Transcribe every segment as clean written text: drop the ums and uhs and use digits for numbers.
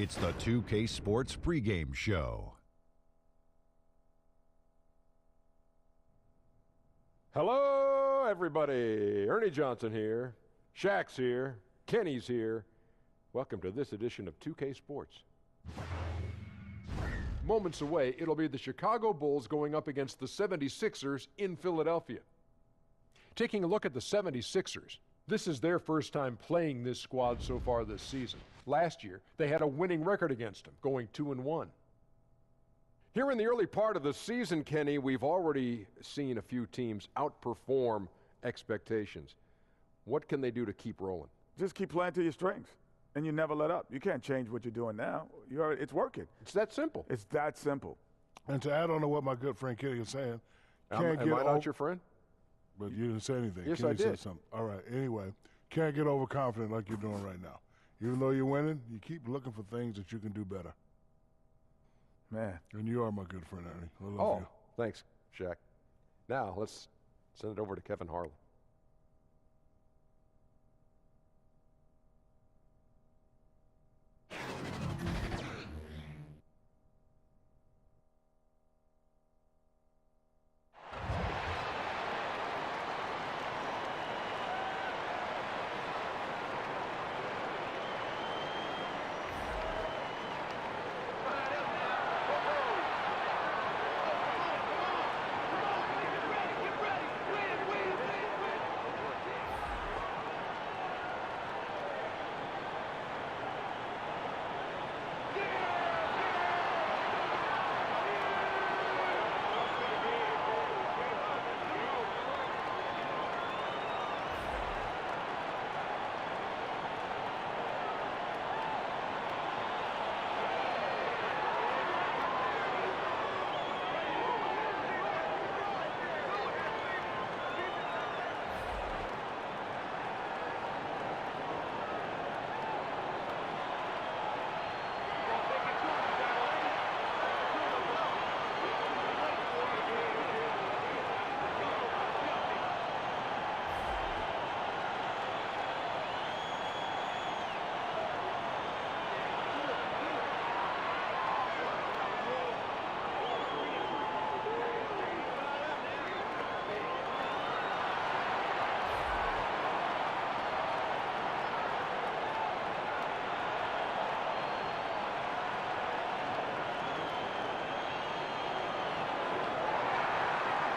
It's the 2K Sports pregame show. Hello, everybody. Ernie Johnson here. Shaq's here. Kenny's here. Welcome to this edition of 2K Sports. Moments away, it'll be the Chicago Bulls going up against the 76ers in Philadelphia. Taking a look at the 76ers, this is their first time playing this squad so far this season. Last year, they had a winning record against them, going 2-1. Here in the early part of the season, Kenny, we've already seen a few teams outperform expectations. What can they do to keep rolling? Just keep playing to your strengths, and you never let up. You can't change what you're doing now. It's working. It's that simple. It's that simple. And to add on to what my good friend Kenny is saying, Am I not your friend? But you didn't say anything. Yes, Kenny I did. said something. All right. Anyway, can't get overconfident like you're doing right now. Even though you're winning, you keep looking for things that you can do better. Man. And you are my good friend, Ernie. I love you. Thanks, Shaq. Now, let's send it over to Kevin Harlan.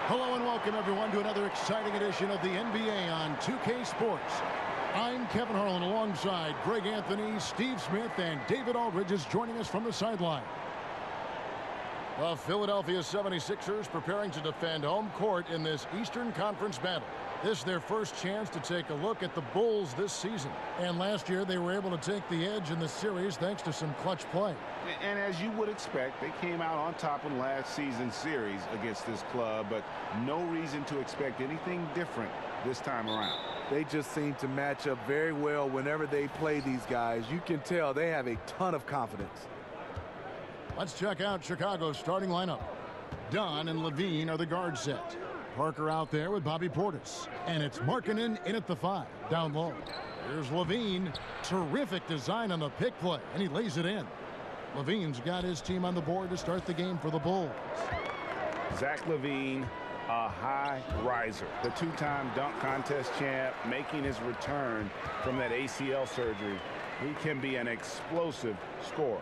Hello and welcome everyone to another exciting edition of the NBA on 2K Sports. I'm Kevin Harlan alongside Greg Anthony, Steve Smith, and David Aldridge is joining us from the sideline. The Philadelphia 76ers preparing to defend home court in this Eastern Conference battle. This is their first chance to take a look at the Bulls this season. And last year they were able to take the edge in the series thanks to some clutch play. And as you would expect, they came out on top in last season's series against this club, but no reason to expect anything different this time around. They just seem to match up very well whenever they play these guys. You can tell they have a ton of confidence. Let's check out Chicago's starting lineup. Dunn and Levine are the guard set. Parker out there with Bobby Portis. And it's Markkanen in at the 5, down low. Here's Levine. Terrific design on the pick play, and he lays it in. Levine's got his team on the board to start the game for the Bulls. Zach LaVine, a high riser. The two-time dunk contest champ making his return from that ACL surgery. He can be an explosive scorer.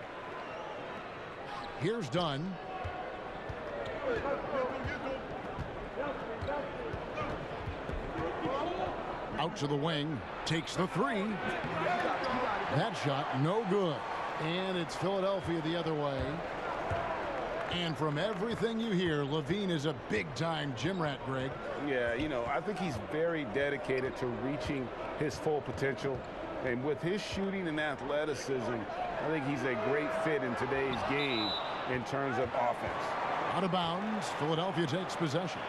Here's Dunn. Out to the wing, takes the 3. That shot, no good. And it's Philadelphia the other way. And from everything you hear, Levine is a big-time gym rat, Greg. Yeah, you know, I think he's very dedicated to reaching his full potential. And with his shooting and athleticism, I think he's a great fit in today's game in terms of offense. Out of bounds, Philadelphia takes possession.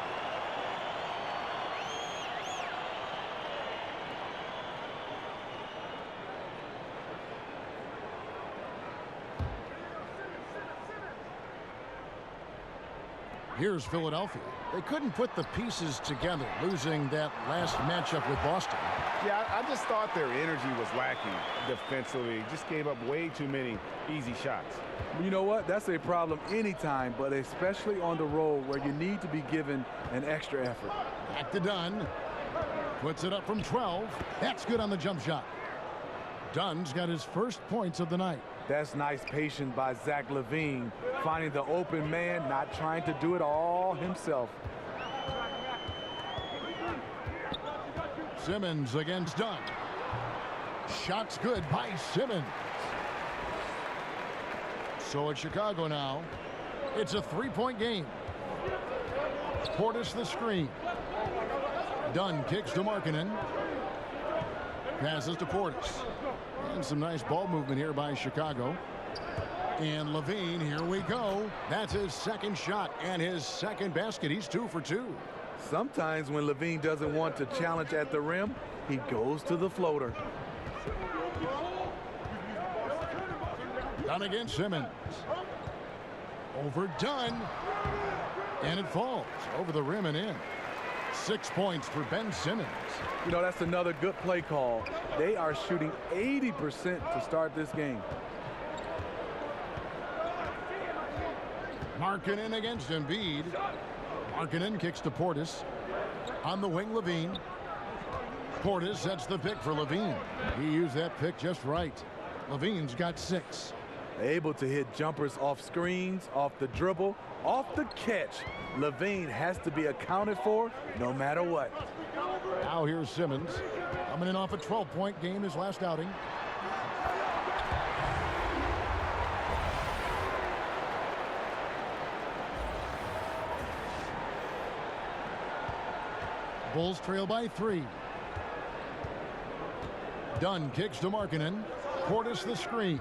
Here's Philadelphia. They couldn't put the pieces together, losing that last matchup with Boston. Yeah, I just thought their energy was lacking defensively. Just gave up way too many easy shots. You know what? That's a problem anytime, but especially on the road where you need to be given an extra effort. Back to Dunn. Puts it up from 12. That's good on the jump shot. Dunn's got his first points of the night. That's nice patience by Zach LaVine, finding the open man, not trying to do it all himself. Simmons against Dunn. Shots good by Simmons. So it's Chicago now. It's a three-point game. Portis the screen. Dunn kicks to Markkanen. Passes to Portis. And some nice ball movement here by Chicago. And LaVine, here we go. That's his second shot and his second basket. He's 2 for 2. Sometimes when LaVine doesn't want to challenge at the rim, he goes to the floater. Dunn against Simmons. Over Dunn. And it falls over the rim and in. 6 points for Ben Simmons. You know, that's another good play call. They are shooting 80% to start this game. Markkanen against Embiid. Markkanen kicks to Portis. On the wing, LaVine. Portis sets the pick for LaVine. He used that pick just right. LaVine's got 6. Able to hit jumpers off screens, off the dribble, off the catch. LaVine has to be accounted for no matter what. Now here's Simmons. Coming in off a 12-point game his last outing. Bulls trail by 3. Dunn kicks to Markkanen. Portis the screen.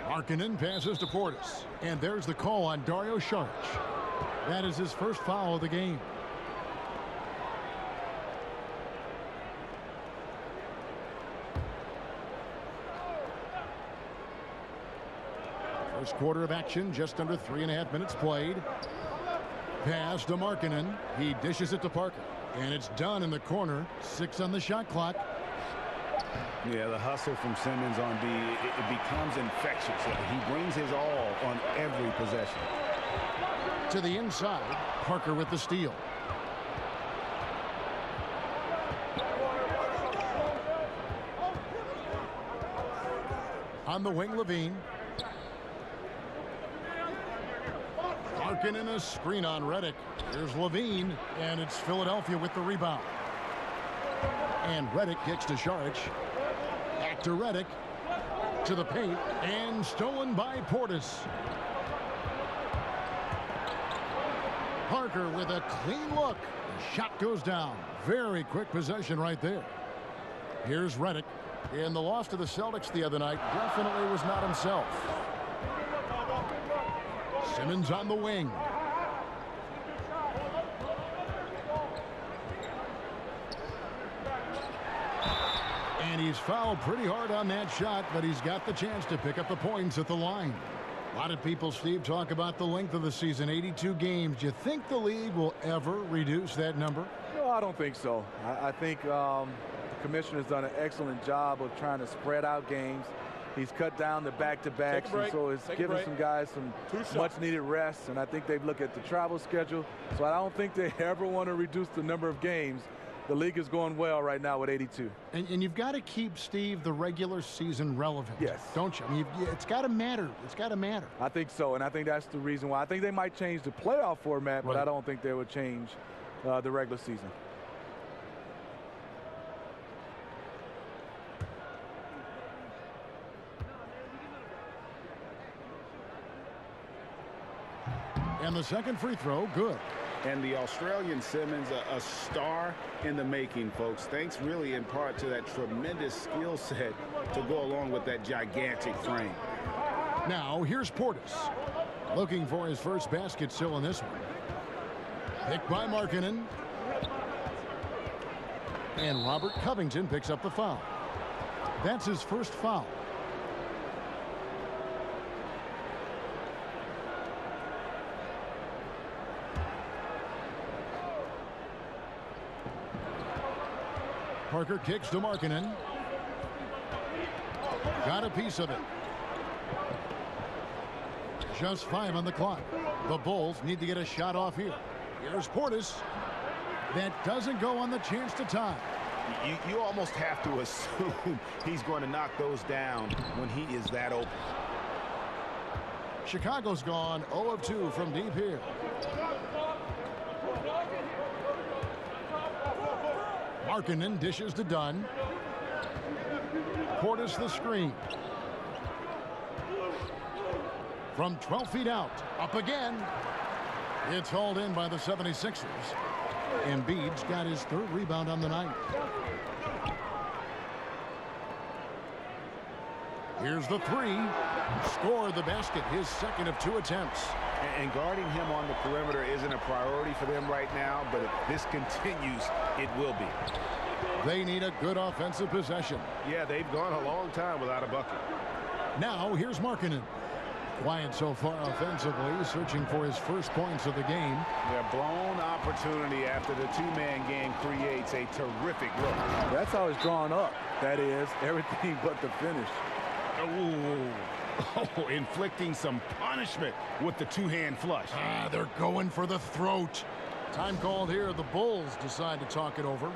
Markkanen passes to Portis. And there's the call on Dario Saric. That is his first foul of the game. First quarter of action, just under 3.5 minutes played. Pass to Markkanen. He dishes it to Parker. And it's done in the corner. 6 on the shot clock. Yeah, the hustle from Simmons on D, it becomes infectious. He brings his all on every possession. To the inside, Parker with the steal. On the wing, LaVine. Markkanen a screen on Redick. Here's LaVine, and it's Philadelphia with the rebound. And Redick kicks to Saric. Back to Redick. To the paint, and stolen by Portis. Parker with a clean look. The shot goes down. Very quick possession right there. Here's Redick. In the loss to the Celtics the other night, definitely was not himself. Simmons on the wing. And he's fouled pretty hard on that shot, but he's got the chance to pick up the points at the line. A lot of people, Steve, talk about the length of the season, 82 games. Do you think the league will ever reduce that number? No, I don't think so. I think the commissioner's done an excellent job of trying to spread out games. He's cut down the back-to-backs, and so it's given some guys some much-needed rest, and I think they've looked at the travel schedule. So I don't think they ever want to reduce the number of games. The league is going well right now with 82. And you've got to keep, Steve, the regular season relevant. Yes. Don't you? I mean, it's got to matter. It's got to matter. I think so, and I think that's the reason why. I think they might change the playoff format, but I don't think they would change the regular season. And the second free throw, good. And the Australian Simmons, a star in the making, folks. Thanks really in part to that tremendous skill set to go along with that gigantic frame. Now here's Portis. Looking for his first basket still in this one. Picked by Markkanen. And Robert Covington picks up the foul. That's his first foul. Parker kicks to Markkanen. Got a piece of it. Just 5 on the clock. The Bulls need to get a shot off here. Here's Portis. That doesn't go on the chance to tie. You almost have to assume he's going to knock those down when he is that open. Chicago's gone 0 of 2 from deep here. Markkanen dishes to Dunn. Portis the screen. From 12 feet out. Up again. It's hauled in by the 76ers. Embiid's got his 3rd rebound on the night. Here's the 3. Scored the basket, his 2nd of 2 attempts. And guarding him on the perimeter isn't a priority for them right now, but if this continues, it will be. They need a good offensive possession. Yeah, they've gone a long time without a bucket. Now here's Markkanen. Quiet so far offensively, searching for his first points of the game. Their blown opportunity after the 2-man game creates a terrific look. That's how it's drawn up. That is, everything but the finish. Oh, inflicting some punishment with the 2-hand flush. They're going for the throat. Time called here. The Bulls decide to talk it over.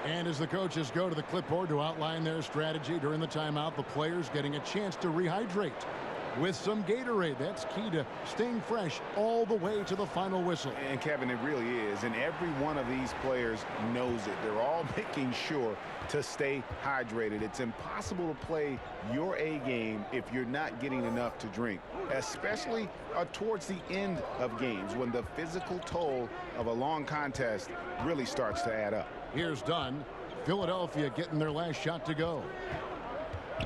And as the coaches go to the clipboard to outline their strategy during the timeout, the players getting a chance to rehydrate with some Gatorade. That's key to staying fresh all the way to the final whistle. And Kevin, it really is. And every one of these players knows it. They're all making sure to stay hydrated. It's impossible to play your A game if you're not getting enough to drink, especially towards the end of games when the physical toll of a long contest really starts to add up. Here's Dunn. Philadelphia getting their last shot to go.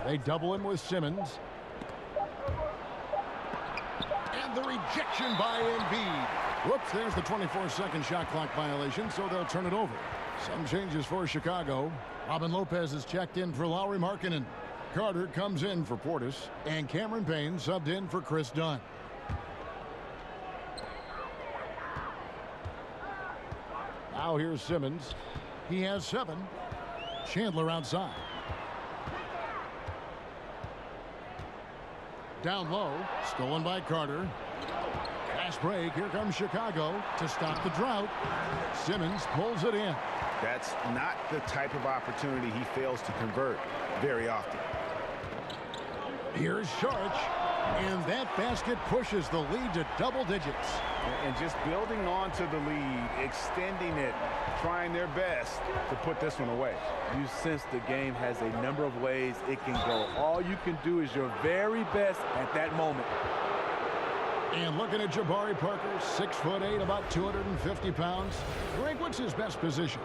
They double him with Simmons. And the rejection by Embiid. Whoops, there's the 24-second shot clock violation, so they'll turn it over. Some changes for Chicago. Robin Lopez is checked in for Lauri Markkanen. Carter comes in for Portis. And Cameron Payne subbed in for Chris Dunn. Now here's Simmons. He has 7. Chandler outside. Down low. Stolen by Carter. Fast break. Here comes Chicago to stop the drought. Simmons pulls it in. That's not the type of opportunity he fails to convert very often. Here's Saric. And that basket pushes the lead to double digits. And just building on to the lead, extending it, trying their best to put this one away. You sense the game has a number of ways it can go. All you can do is your very best at that moment. And looking at Jabari Parker, 6'8", about 250 pounds. Greg, what's his best position?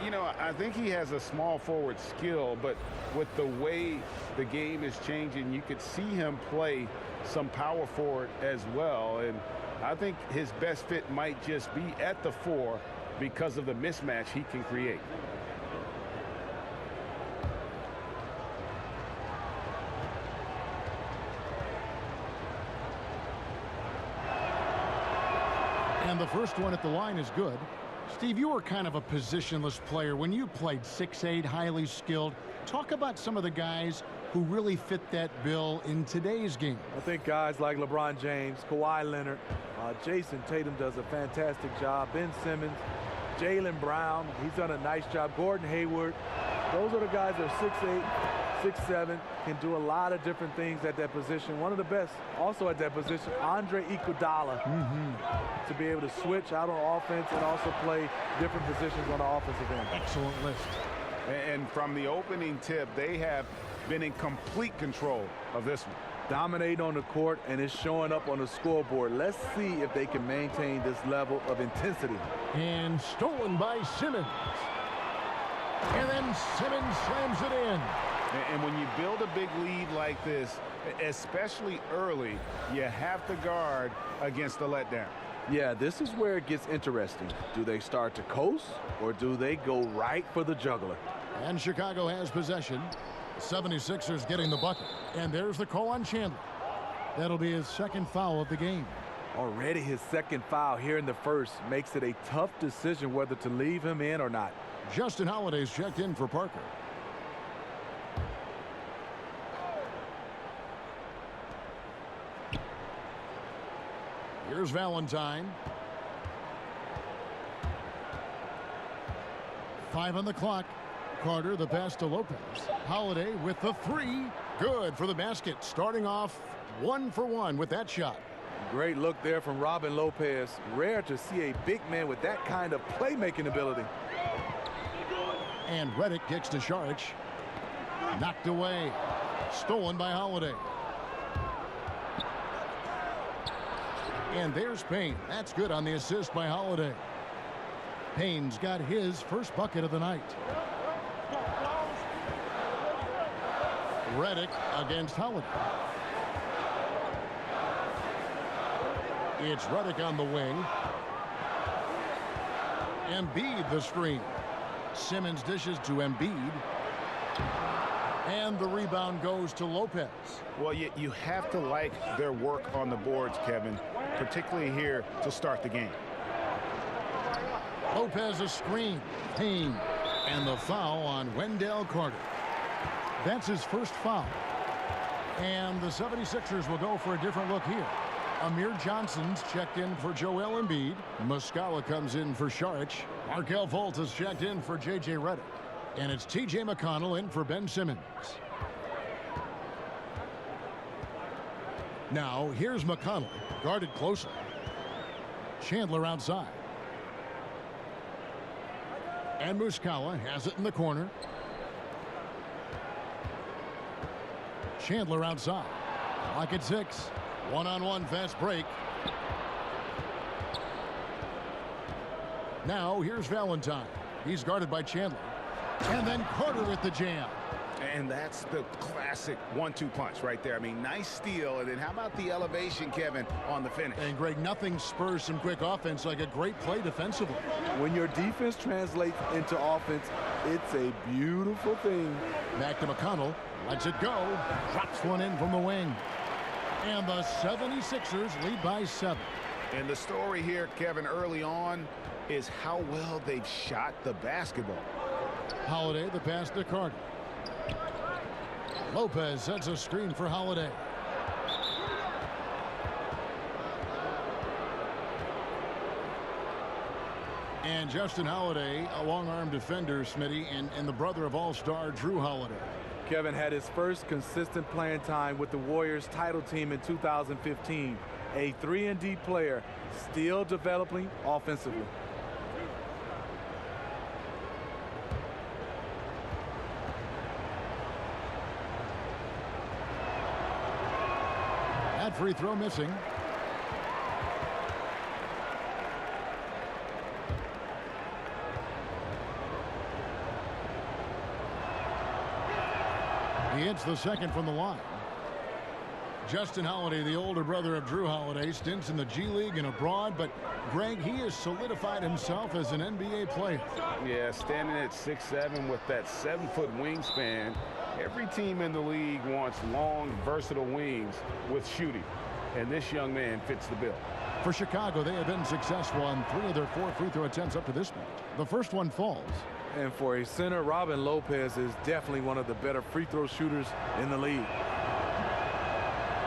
You know, I think he has a small forward skill, but with the way the game is changing, you could see him play some power forward as well. And I think his best fit might just be at the 4 because of the mismatch he can create. And the first one at the line is good. Steve, you were kind of a positionless player when you played 6'8", highly skilled. Talk about some of the guys who really fit that bill in today's game. I think guys like LeBron James, Kawhi Leonard, Jason Tatum does a fantastic job. Ben Simmons, Jaylen Brown, he's done a nice job. Gordon Hayward. Those are the guys that are 6'8", 6'7", can do a lot of different things at that position. One of the best also at that position, Andre Iguodala, to be able to switch out on offense and also play different positions on the offensive end. Excellent list. And from the opening tip, they have been in complete control of this one. Dominating on the court, and it's showing up on the scoreboard. Let's see if they can maintain this level of intensity. And stolen by Simmons. And then Simmons slams it in. And when you build a big lead like this, especially early, you have to guard against the letdown. Yeah, this is where it gets interesting. Do they start to coast, or do they go right for the juggler? And Chicago has possession. 76ers getting the bucket. And there's the call on Chandler. That'll be his 2nd foul of the game. Already his 2nd foul here in the first makes it a tough decision whether to leave him in or not. Justin Holiday's checked in for Parker. Here's Valentine. 5 on the clock. Carter, the pass to Lopez. Holiday with the 3. Good for the basket. Starting off 1 for 1 with that shot. Great look there from Robin Lopez. Rare to see a big man with that kind of playmaking ability. And Redick kicks to Šarić. Knocked away. Stolen by Holiday. And there's Payne. That's good on the assist by Holiday. Payne's got his first bucket of the night. Redick against Holiday. It's Redick on the wing. Embiid the screen. Simmons dishes to Embiid. And the rebound goes to Lopez. Well, you have to like their work on the boards, Kevin, particularly here to start the game. Lopez a screen. Payne. And the foul on Wendell Carter. That's his first foul. And the 76ers will go for a different look here. Amir Johnson's checked in for Joel Embiid. Muscala comes in for Šarić. Markelle Fultz has checked in for J.J. Redick. And it's T.J. McConnell in for Ben Simmons. Now, here's McConnell, guarded closely. Chandler outside. And Muscala has it in the corner. Chandler outside. Clock at 6. One-on-one fast break. Now, here's Valentine. He's guarded by Chandler. And then Carter with the jam. And that's the classic 1-2 punch right there. I mean, nice steal. And then how about the elevation, Kevin, on the finish? And, Greg, nothing spurs some quick offense like a great play defensively. When your defense translates into offense, it's a beautiful thing. Back to McConnell. Lets it go. Drops one in from the wing. And the 76ers lead by 7. And the story here, Kevin, early on is how well they've shot the basketball. Holiday, the pass to Carter. Lopez sets a screen for Holiday. And Justin Holiday, a long-arm defender, Smitty, and the brother of All-Star Drew Holiday. Kevin had his first consistent playing time with the Warriors title team in 2015. A 3-and-D player, still developing offensively. That free throw missing. He hits the second from the line. Justin Holiday, the older brother of Drew Holiday, stints in the G League and abroad, but Greg, he has solidified himself as an NBA player. Yeah, standing at 6'7" with that 7-foot wingspan. Every team in the league wants long, versatile wings with shooting, and this young man fits the bill. For Chicago, they have been successful on 3 of their 4 free throw attempts up to this point. The first one falls. And for a center, Robin Lopez is definitely one of the better free throw shooters in the league.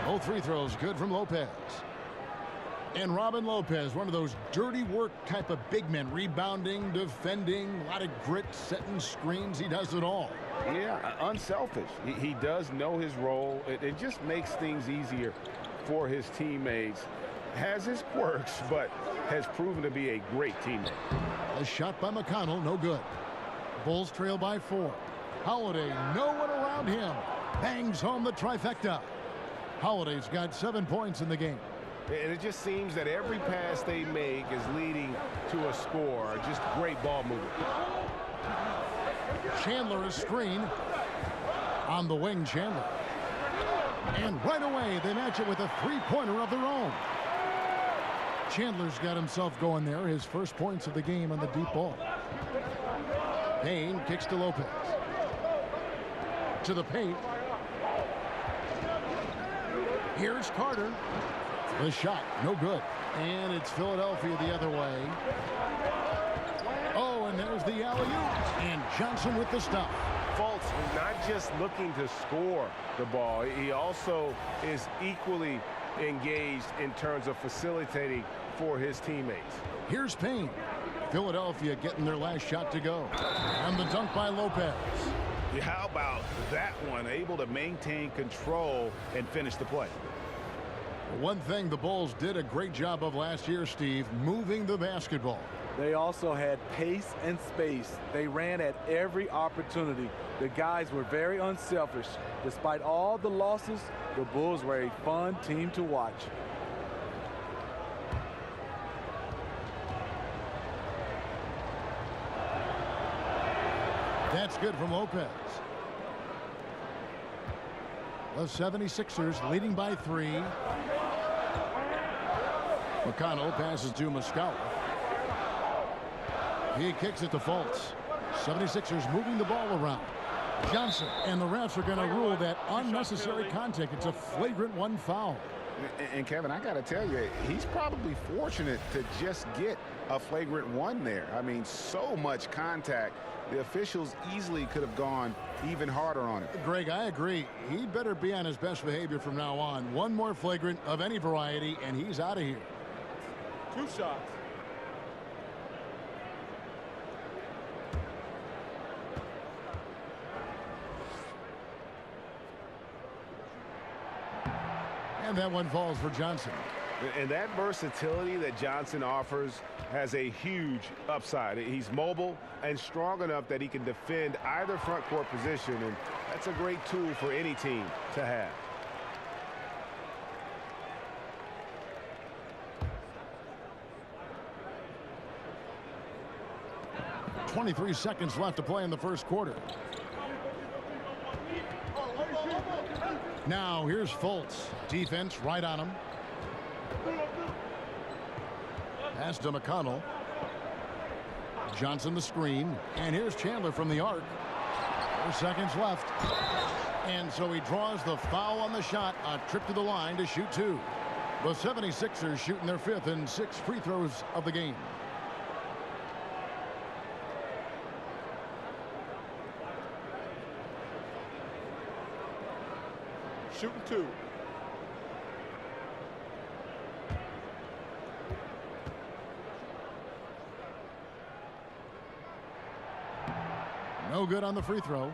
Both free throws good from Lopez. And Robin Lopez, one of those dirty work type of big men, rebounding, defending, a lot of grit, setting screens. He does it all. Yeah, unselfish. He does know his role. It just makes things easier for his teammates. Has his quirks, but has proven to be a great teammate. A shot by McConnell, no good. Bulls trail by 4. Holiday, no one around him. Bangs home the trifecta. Holiday's got 7 points in the game. And it just seems that every pass they make is leading to a score. Just great ball movement. Chandler a screen. On the wing, Chandler. And right away, they match it with a three-pointer of their own. Chandler's got himself going there. His first points of the game on the deep ball. Payne kicks to Lopez. To the paint. Here's Carter. The shot, no good. And it's Philadelphia the other way. Oh, and there's There's the alley-oop, and Johnson with the stop. Fultz is not just looking to score the ball. He also is equally engaged in terms of facilitating for his teammates. Here's Payne. Philadelphia getting their last shot to go. And the dunk by Lopez. Yeah, how about that one? Able to maintain control and finish the play. One thing the Bulls did a great job of last year, Steve, moving the basketball. They also had pace and space. They ran at every opportunity. The guys were very unselfish. Despite all the losses, the Bulls were a fun team to watch. That's good from Lopez. The 76ers leading by 3. McConnell passes to Muscala. He kicks it to Fultz. 76ers moving the ball around. Johnson, and the refs are going to rule that unnecessary contact. It's a flagrant 1 foul. And Kevin, I got to tell you, he's probably fortunate to just get a flagrant 1 there. I mean, so much contact. The officials easily could have gone even harder on it. Greg, I agree. He'd better be on his best behavior from now on. One more flagrant of any variety, and he's out of here. 2 shots. And that one falls for Johnson. And that versatility that Johnson offers has a huge upside. He's mobile and strong enough that he can defend either front court position, and that's a great tool for any team to have. .23 seconds left to play in the first quarter. Now here's Fultz. Defense right on him. Pass to McConnell. Johnson the screen. And here's Chandler from the arc. 4 seconds left. And so he draws the foul on the shot. A trip to the line to shoot 2. The 76ers shooting their 5th and 6th free throws of the game. Shooting 2. No good on the free throw.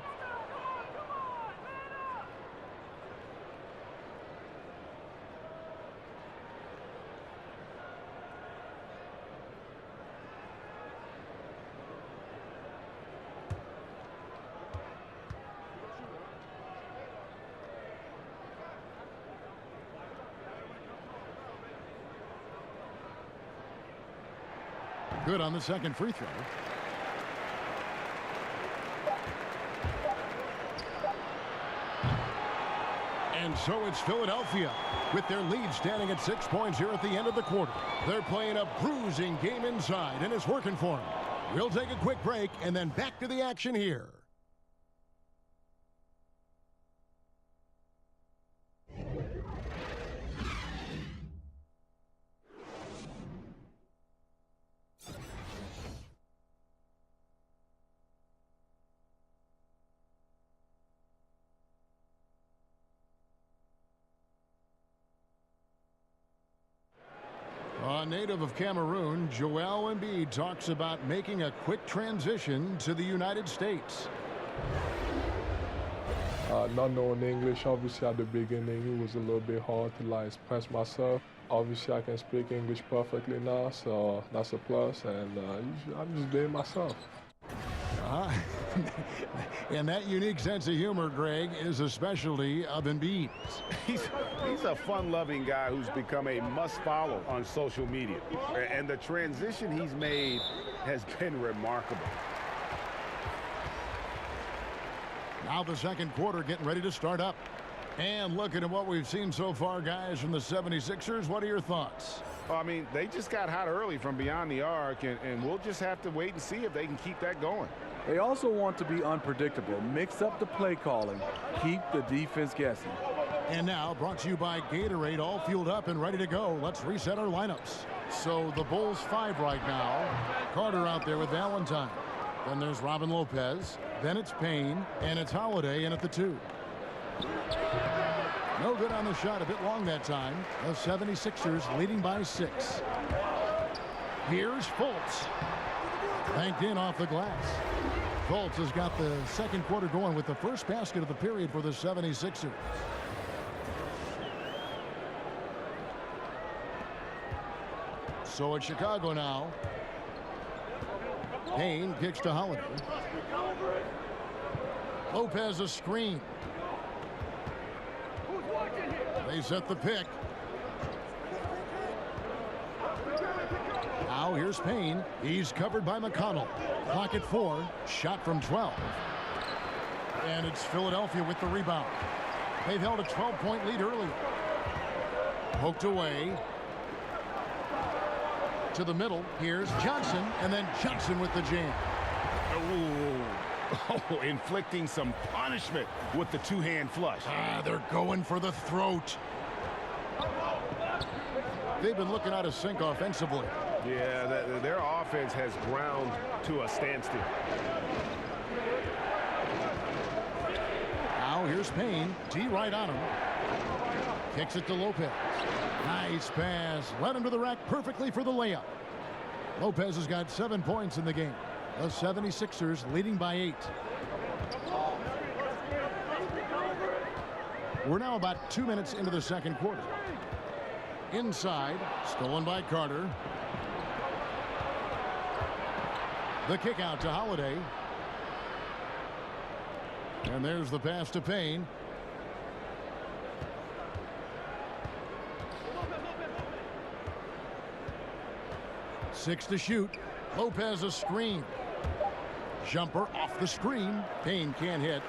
Good on the second free throw. And so it's Philadelphia with their lead standing at 6 points here at the end of the quarter. They're playing a bruising game inside, and it's working for them. We'll take a quick break and then back to the action here. A native of Cameroon, Joel Embiid talks about making a quick transition to the United States. Not knowing English, obviously at the beginning, it was a little bit hard to express myself. Obviously I can speak English perfectly now, so that's a plus, and I'm just being myself. And that unique sense of humor, Greg, is a specialty of Embiid's. He's a fun-loving guy who's become a must-follow on social media. And the transition he's made has been remarkable. Now the second quarter getting ready to start up. And looking at what we've seen so far, guys, from the 76ers, what are your thoughts? I mean, they just got hot early from beyond the arc, and we'll just have to wait and see if they can keep that going. They also want to be unpredictable. Mix up the play calling. Keep the defense guessing. And now, brought to you by Gatorade, all fueled up and ready to go. Let's reset our lineups. So the Bulls 5 right now. Carter out there with Valentine. Then there's Robin Lopez. Then it's Payne. And it's Holiday in at the 2. No good on the shot. A bit long that time. The 76ers leading by 6. Here's Fultz. Banked in off the glass. Fultz has got the second quarter going with the first basket of the period for the 76ers. So it's Chicago now. Payne kicks to Holiday. Lopez a screen. They set the pick. Now here's Payne. He's covered by McConnell. Clock at 4. Shot from 12. And it's Philadelphia with the rebound. They've held a 12-point lead earlier. Poked away. To the middle. Here's Johnson. And then Johnson with the jam. Oh, inflicting some punishment with the two-hand flush. They're going for the throat. They've been looking out of sync offensively. Yeah, their offense has ground to a standstill. Now here's Payne. T right on him. Kicks it to Lopez. Nice pass. Led him to the rack perfectly for the layup. Lopez has got 7 points in the game. The 76ers leading by 8. We're now about 2 minutes into the second quarter. Inside, stolen by Carter. The kick out to Holiday. And there's the pass to Payne. Six to shoot. Lopez a screen. Jumper off the screen. Payne can't hit.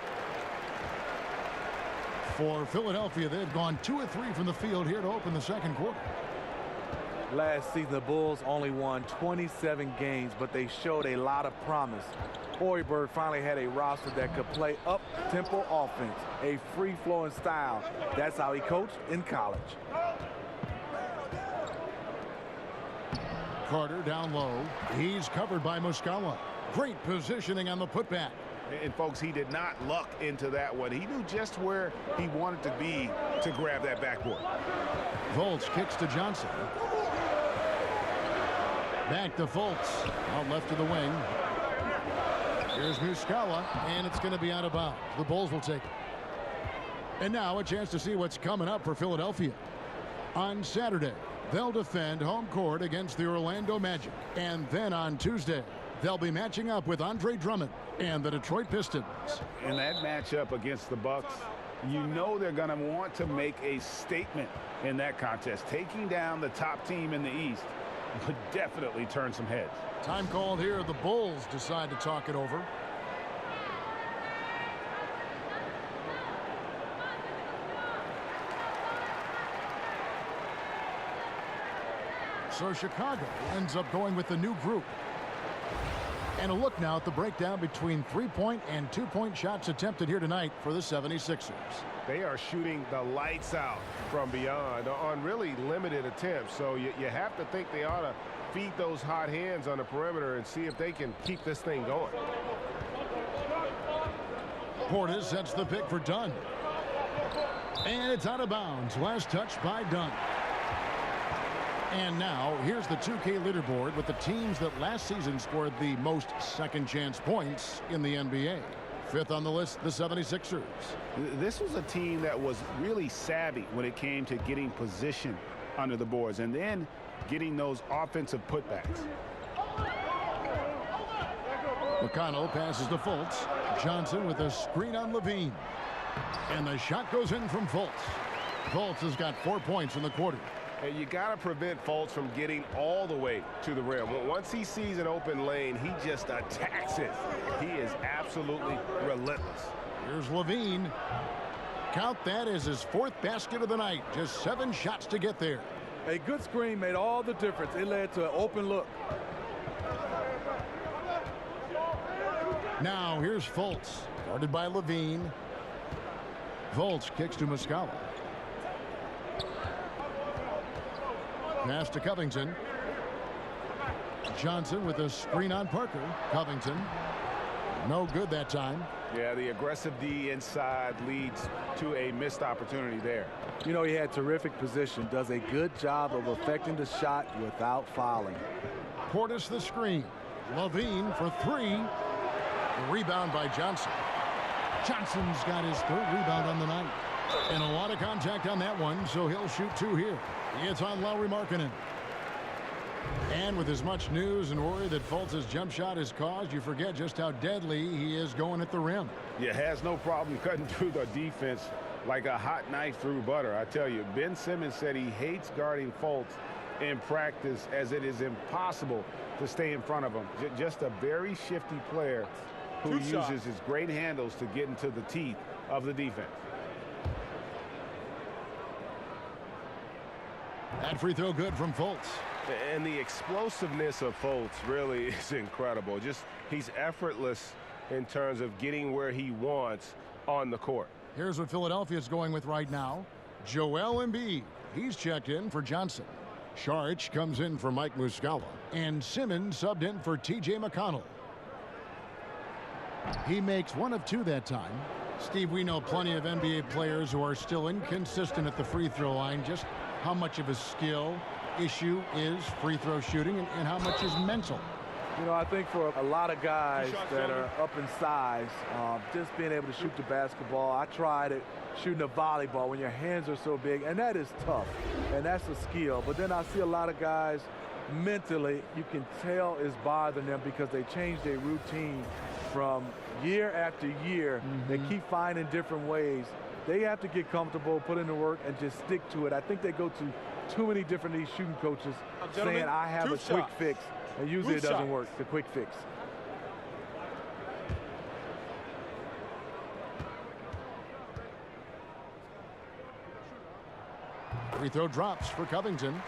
For Philadelphia, they've gone 2 of 3 from the field here to open the second quarter. Last season, the Bulls only won 27 games, but they showed a lot of promise. Hoiberg finally had a roster that could play up-tempo offense, a free-flowing style. That's how he coached in college. Carter down low. He's covered by Muscala. Great positioning on the putback. And folks, he did not luck into that one. He knew just where he wanted to be to grab that backboard. Fultz kicks to Johnson. Back to Fultz. Out left to the wing. Here's Muscala, and it's going to be out of bounds. The Bulls will take it. And now a chance to see what's coming up for Philadelphia. On Saturday, they'll defend home court against the Orlando Magic. And then on Tuesday, they'll be matching up with Andre Drummond and the Detroit Pistons. In that matchup against the Bucks, you know they're going to want to make a statement in that contest. Taking down the top team in the East would definitely turn some heads. Time called here. The Bulls decide to talk it over. So Chicago ends up going with the new group. And a look now at the breakdown between 3-point and 2-point shots attempted here tonight for the 76ers. They are shooting the lights out from beyond on really limited attempts. So you have to think they ought to feed those hot hands on the perimeter and see if they can keep this thing going. Portis sets the pick for Dunn. And it's out of bounds. Last touch by Dunn. And now, here's the 2K leaderboard with the teams that last season scored the most second-chance points in the NBA. Fifth on the list, the 76ers. This was a team that was really savvy when it came to getting position under the boards and then getting those offensive putbacks. McConnell passes to Fultz. Johnson with a screen on Levine. And the shot goes in from Fultz. Fultz has got 4 points in the quarter. And you got to prevent Fultz from getting all the way to the rim. Once he sees an open lane, he just attacks it. He is absolutely relentless. Here's Levine. Count that as his 4th basket of the night. Just 7 shots to get there. A good screen made all the difference. It led to an open look. Now here's Fultz. Guarded by Levine. Fultz kicks to Muscala. Pass to Covington. Johnson with a screen on Parker. Covington. No good that time. Yeah, the aggressive D inside leads to a missed opportunity there. You know, he had terrific position, does a good job of affecting the shot without fouling. Portis the screen. Levine for 3. The rebound by Johnson. Johnson's got his 3rd rebound on the night. And a lot of contact on that one, so he'll shoot 2 here. It's on Lauri Markkanen. And with as much news and worry that Fultz's jump shot has caused, you forget just how deadly he is going at the rim. Yeah, has no problem cutting through the defense like a hot knife through butter. I tell you, Ben Simmons said he hates guarding Fultz in practice as it is impossible to stay in front of him. Just a very shifty player who uses his great handles to get into the teeth of the defense. That free throw good from Fultz. And the explosiveness of Fultz really is incredible. He's effortless in terms of getting where he wants on the court. Here's what Philadelphia's going with right now. Joel Embiid. He's checked in for Johnson. Saric comes in for Mike Muscala. And Simmons subbed in for T.J. McConnell. He makes 1 of 2 that time. Steve, we know plenty of NBA players who are still inconsistent at the free throw line. Just how much of a skill issue is free throw shooting and how much is mental? You know, I think for a lot of guys that are up in size, just being able to shoot the basketball. I tried it shooting a volleyball when your hands are so big, and that is tough, and that's a skill. But then I see a lot of guys mentally, you can tell is bothering them because they change their routine from year after year. They keep finding different ways. They have to get comfortable, put in the work, and just stick to it. I think they go to too many different these shooting coaches saying, I have a quick fix. And usually it doesn't work, the quick fix. Free throw drops for Covington.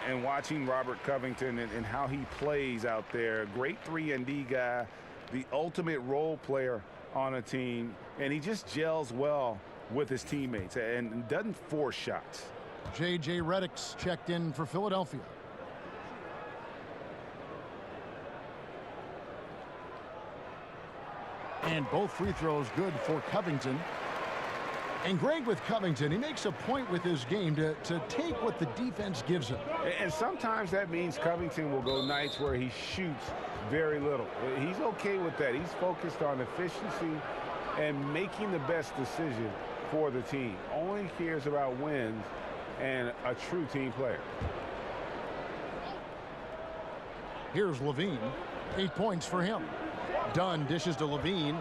And watching Robert Covington and how he plays out there, great 3-and-D guy, the ultimate role player on a team, and he just gels well with his teammates and doesn't force shots. J.J. Redick's checked in for Philadelphia. And both free throws good for Covington. And Greg, with Covington, he makes a point with his game to take what the defense gives him. And sometimes that means Covington will go nights where he shoots very little. He's okay with that. He's focused on efficiency and making the best decision for the team. Only cares about wins and a true team player. Here's Levine. 8 points for him. Dunn dishes to Levine.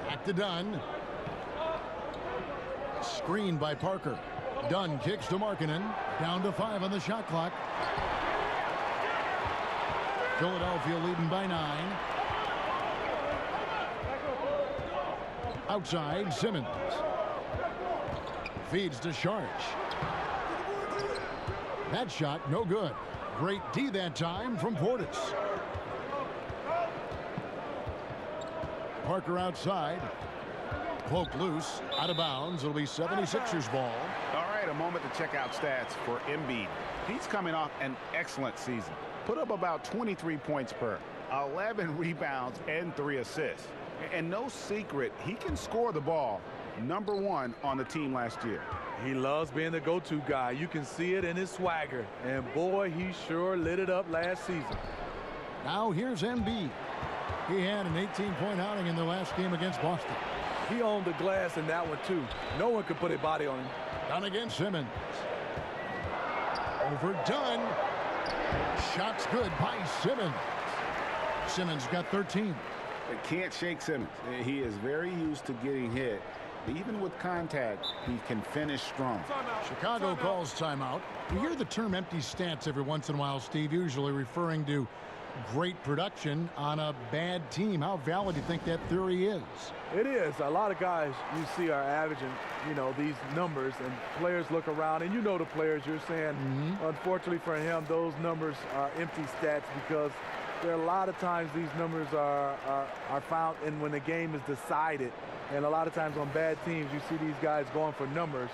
Back to Dunn. Screened by Parker. Dunn kicks to Markkanen. Down to 5 on the shot clock. Philadelphia leading by 9. Outside, Simmons. Feeds to Saric. That shot, no good. Great D that time from Portis. Parker outside. Cloak loose, out of bounds. It'll be 76ers ball. All right, a moment to check out stats for Embiid. He's coming off an excellent season. Put up about 23 points per, 11 rebounds, and 3 assists. And no secret, he can score the ball. #1 on the team last year. He loves being the go-to guy. You can see it in his swagger. And boy, he sure lit it up last season. Now here's Embiid. He had an 18-point outing in the last game against Boston. He owned the glass in that one, too. No one could put a body on him. Down against Simmons. Overdone. Shots good by Simmons. Simmons got 13. Can't shake Simmons. He is very used to getting hit. Even with contact, he can finish strong. Chicago calls timeout. You hear the term empty stats every once in a while, Steve, usually referring to great production on a bad team. How valid do you think that theory is? It is. A lot of guys you see are averaging, you know, these numbers, and players look around, and you know the players you're saying, unfortunately for him, those numbers are empty stats because there are a lot of times these numbers are found in when the game is decided. And a lot of times on bad teams, you see these guys going for numbers.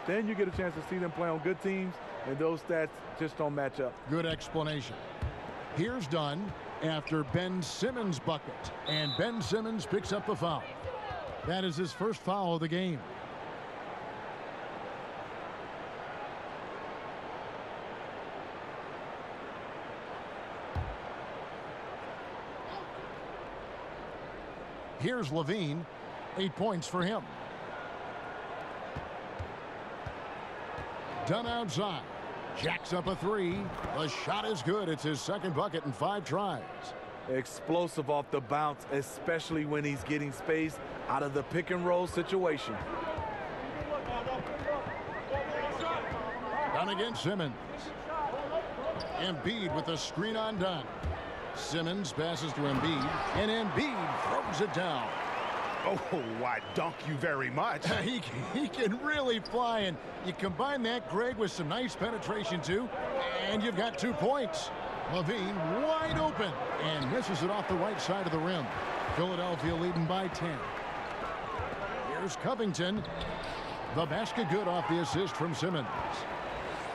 Then you get a chance to see them play on good teams, and those stats just don't match up. Good explanation. Here's Dunn. after Ben Simmons' bucket. And Ben Simmons picks up the foul. That is his first foul of the game. Here's Levine. 8 points for him. Dunn outside. Jacks up a three. The shot is good. It's his second bucket in 5 tries. Explosive off the bounce, especially when he's getting space out of the pick and roll situation. Dunn against Simmons. Embiid with a screen on Dunn. Simmons passes to Embiid, and Embiid throws it down. Oh, why, dunk you very much. He can really fly, and you combine that, Greg, with some nice penetration, too, and you've got 2 points. Levine wide open and misses it off the right side of the rim. Philadelphia leading by 10. Here's Covington. The basket good off the assist from Simmons.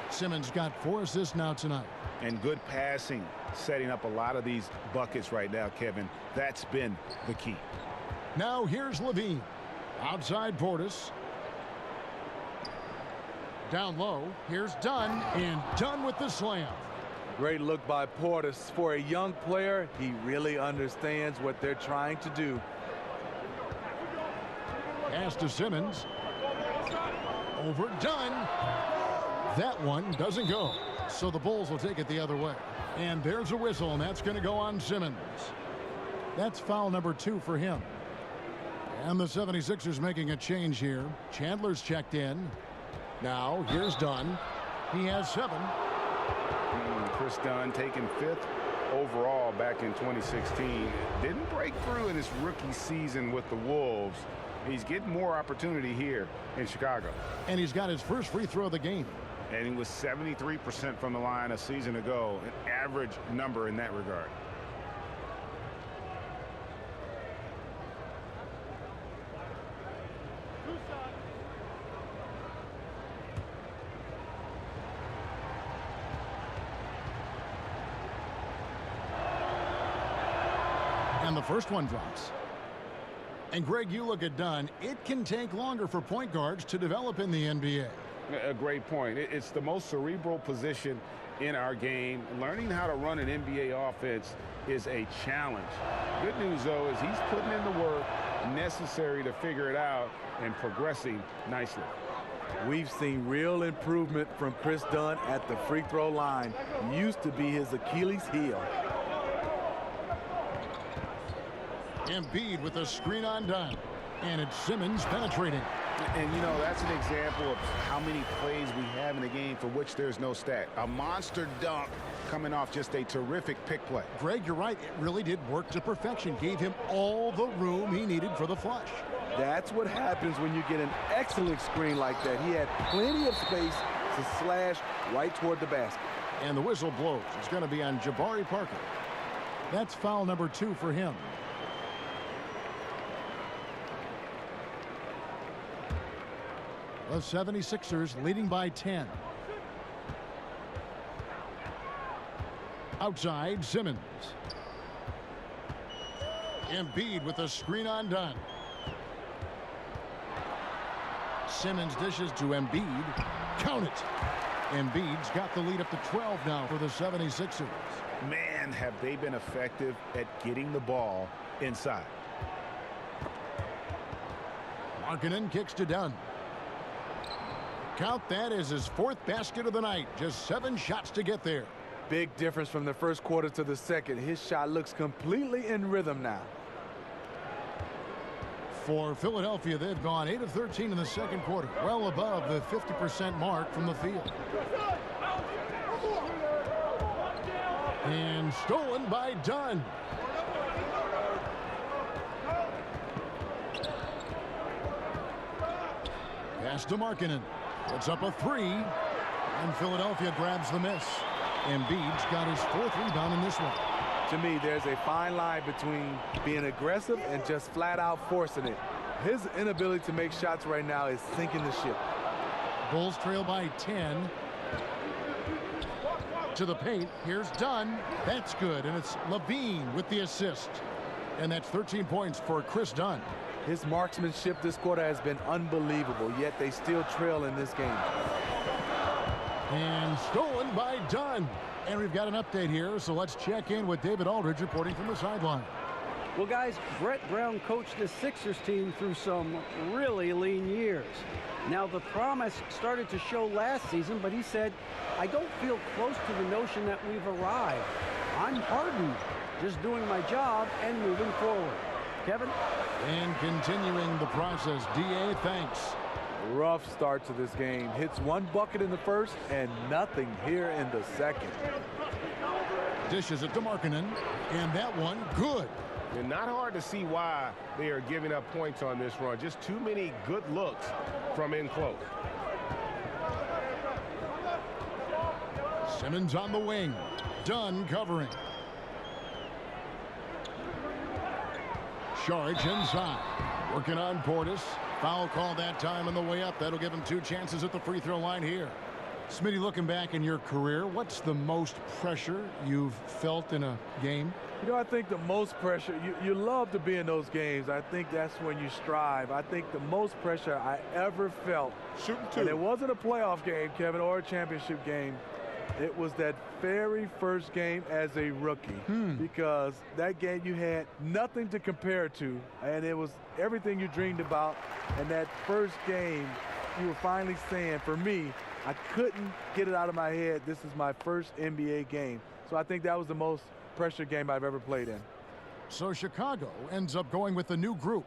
Simmons got 4 assists now tonight. And good passing, setting up a lot of these buckets right now, Kevin. That's been the key. Now here's Levine. Outside Portis. Down low. Here's Dunn. And Dunn with the slam. Great look by Portis. For a young player, he really understands what they're trying to do. Pass to Simmons. Over Dunn. That one doesn't go. So the Bulls will take it the other way. And there's a whistle, and that's going to go on Simmons. That's foul number 2 for him. And the 76ers making a change here. Chandler's checked in. Now, here's Dunn. He has 7. Chris Dunn taken 5th overall back in 2016. Didn't break through in his rookie season with the Wolves. He's getting more opportunity here in Chicago. And he's got his first free throw of the game. And he was 73% from the line a season ago, an average number in that regard. And the first one drops. And Greg, you look at Dunn, it can take longer for point guards to develop in the NBA. A great point. It's the most cerebral position in our game. Learning how to run an NBA offense is a challenge. Good news, though, is he's putting in the work necessary to figure it out and progressing nicely. We've seen real improvement from Chris Dunn at the free throw line. Used to be his Achilles heel. Embiid with a screen on Dunn. And it's Simmons penetrating. And, you know, that's an example of how many plays we have in a game for which there's no stat. A monster dunk coming off just a terrific pick play. Greg, you're right. It really did work to perfection. Gave him all the room he needed for the flush. That's what happens when you get an excellent screen like that. He had plenty of space to slash right toward the basket. And the whistle blows. It's going to be on Jabari Parker. That's foul number 2 for him. The 76ers leading by 10. Outside, Simmons. Embiid with a screen on Dunn. Simmons dishes to Embiid. Count it. Embiid's got the lead up to 12 now for the 76ers. Man, have they been effective at getting the ball inside. Markkanen kicks to Dunn. Count that as his 4th basket of the night. Just 7 shots to get there. Big difference from the first quarter to the second. His shot looks completely in rhythm now. For Philadelphia, they've gone 8 of 13 in the second quarter, well above the 50% mark from the field. And stolen by Dunn. Pass to Markkanen. Puts up a 3, and Philadelphia grabs the miss. Embiid's got his 4th rebound in this one. To me, there's a fine line between being aggressive and just flat out forcing it. His inability to make shots right now is sinking the ship. Bulls trail by 10. to the paint. Here's Dunn. That's good, and it's Levine with the assist. And that's 13 points for Chris Dunn. His marksmanship this quarter has been unbelievable, yet they still trail in this game. And stolen by Dunn. And we've got an update here, so let's check in with David Aldridge reporting from the sideline. Well, guys, Brett Brown coached the Sixers team through some really lean years. Now, the promise started to show last season, but he said, I don't feel close to the notion that we've arrived. I'm hardened, just doing my job and moving forward. Kevin? And continuing the process, D.A., thanks. Rough start to this game. Hits one bucket in the first and nothing here in the second. Dishes it to Markkanen, and that one good. And not hard to see why they are giving up points on this run. Just too many good looks from in close. Simmons on the wing. Dunn covering. Saric inside. Working on Portis. Foul call that time on the way up. That'll give him 2 chances at the free throw line here. Smitty, looking back in your career, what's the most pressure you've felt in a game? You know, I think the most pressure, you love to be in those games. I think that's when you strive. I think the most pressure I ever felt, and it wasn't a playoff game, Kevin, or a championship game. It was that very first game as a rookie, because that game you had nothing to compare to, and it was everything you dreamed about. And that first game, you were finally saying, for me, I couldn't get it out of my head. This is my first NBA game. So I think that was the most pressure game I've ever played in. So Chicago ends up going with a new group.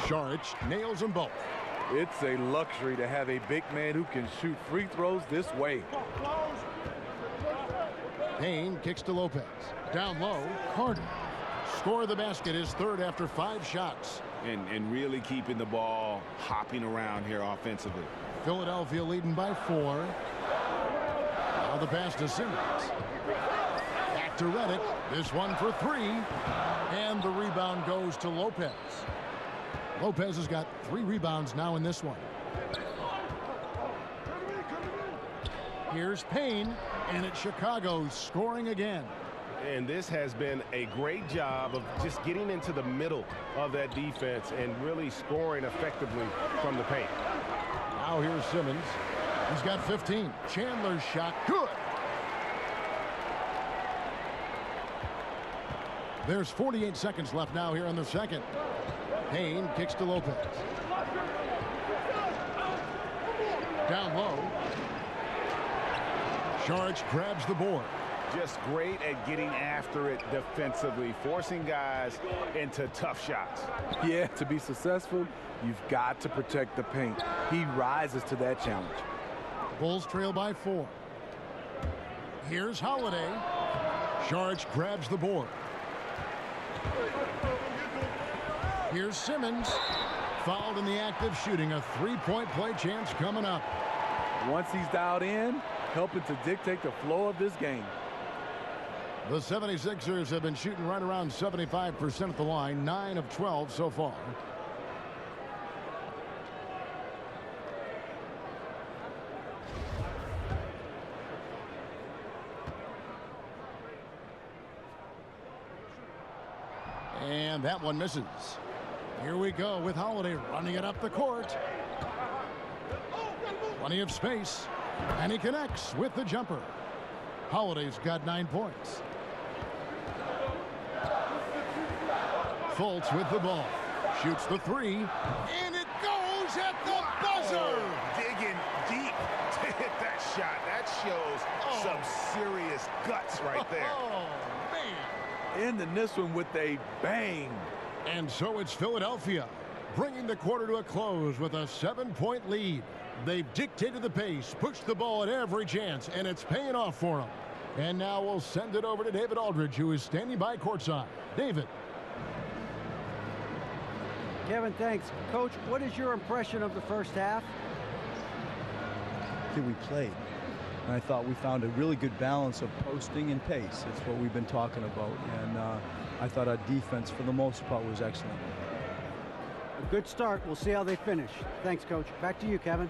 Saric nails them both. It's a luxury to have a big man who can shoot free throws this way. Payne kicks to Lopez. Down low, Carter. Score of the basket, is third after 5 shots. And really keeping the ball hopping around here offensively. Philadelphia leading by 4. Now the pass to Simmons. Back to Redick. This one for 3. And the rebound goes to Lopez. Lopez has got 3 rebounds now in this one. Here's Payne, and it's Chicago scoring again. And this has been a great job of just getting into the middle of that defense and really scoring effectively from the paint. Now here's Simmons. He's got 15. Chandler's shot, good. There's 48 seconds left now here in the second. Payne kicks to Lopez. Down low. Saric grabs the board. Just great at getting after it defensively, forcing guys into tough shots. Yeah, to be successful, you've got to protect the paint. He rises to that challenge. Bulls trail by 4. Here's Holiday. Saric grabs the board. Here's Simmons. Fouled in the act of shooting. A 3-point play chance coming up. Once he's dialed in, helping to dictate the flow of this game. The 76ers have been shooting right around 75% at the line. 9 of 12 so far. And that one misses. Here we go with Holiday running it up the court. Plenty of space. And he connects with the jumper. Holiday's got 9 points. Fultz with the ball. Shoots the 3. And it goes at the buzzer. Digging deep to hit that shot. That shows some serious guts right there. Oh, man. Ending this one with a bang. And so it's Philadelphia bringing the quarter to a close with a 7-point lead. They've dictated the pace, pushed the ball at every chance, and it's paying off for them. And now we'll send it over to David Aldridge, who is standing by courtside. David. Kevin, thanks. Coach, what is your impression of the first half? I think we played. And I thought we found a really good balance of posting and pace. It's what we've been talking about. And I thought our defense, for the most part, was excellent. A good start. We'll see how they finish. Thanks, Coach. Back to you, Kevin.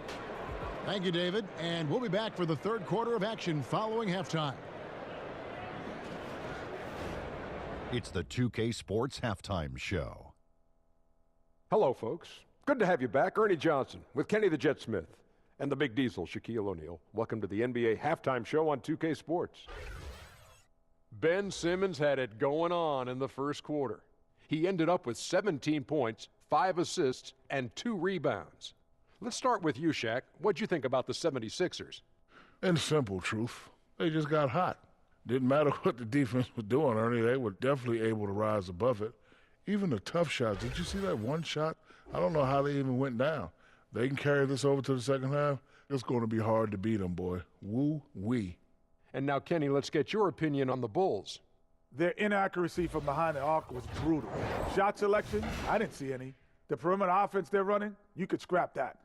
Thank you, David. And we'll be back for the third quarter of action following halftime. It's the 2K Sports Halftime Show. Hello, folks. Good to have you back. Ernie Johnson with Kenny the Jet Smith and the Big Diesel, Shaquille O'Neal. Welcome to the NBA Halftime Show on 2K Sports. Ben Simmons had it going on in the first quarter. He ended up with 17 points, 5 assists, and 2 rebounds. Let's start with you, Shaq. What'd you think about the 76ers? In simple truth, they just got hot. Didn't matter what the defense was doing, Ernie. They were definitely able to rise above it. Even the tough shots. Did you see that one shot? I don't know how they even went down. They can carry this over to the second half. It's going to be hard to beat them, boy. Woo-wee. And now, Kenny, let's get your opinion on the Bulls. Their inaccuracy from behind the arc was brutal. Shot selection, I didn't see any. The perimeter offense they're running, you could scrap that.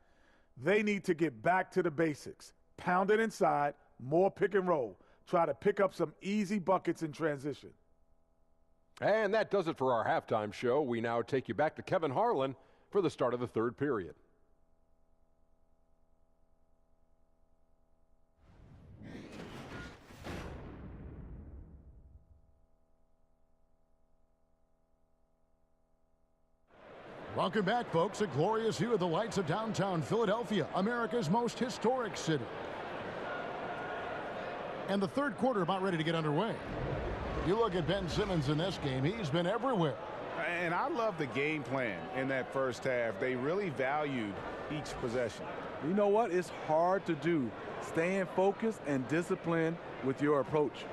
They need to get back to the basics. Pound it inside, more pick and roll. Try to pick up some easy buckets in transition. And that does it for our halftime show. We now take you back to Kevin Harlan for the start of the third period. Welcome back, folks. A glorious view of the lights of downtown Philadelphia, America's most historic city. And the third quarter about ready to get underway. You look at Ben Simmons in this game, he's been everywhere. And I love the game plan in that first half. They really valued each possession. You know what? It's hard to do. Staying focused and disciplined with your approach.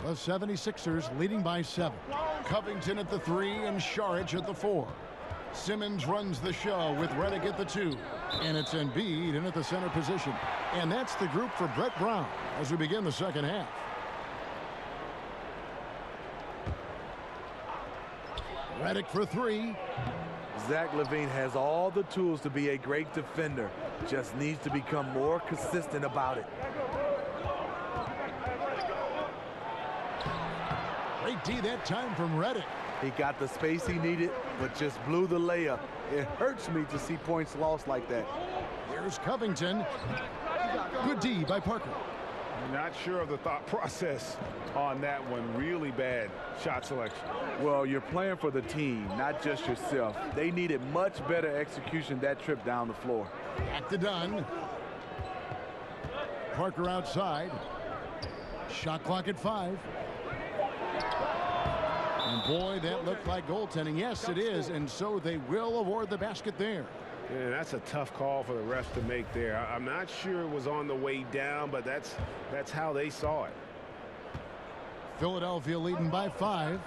The 76ers leading by 7. Covington at the 3 and Saric at the 4. Simmons runs the show with Redick at the 2. And it's Embiid in at the center position. And that's the group for Brett Brown as we begin the second half. Redick for 3. Zach LaVine has all the tools to be a great defender. Just needs to become more consistent about it. Great D that time from Redick. He got the space he needed, but just blew the layup. It hurts me to see points lost like that. Here's Covington. Good D by Parker. Not sure of the thought process on that one. Really bad shot selection. Well, you're playing for the team, not just yourself. They needed much better execution that trip down the floor. Back to Dunn. Parker outside. Shot clock at 5. And boy, that looked like goaltending. Yes, it is, and so they will award the basket there. Yeah, that's a tough call for the refs to make there. I'm not sure it was on the way down, but that's how they saw it. Philadelphia leading by 5.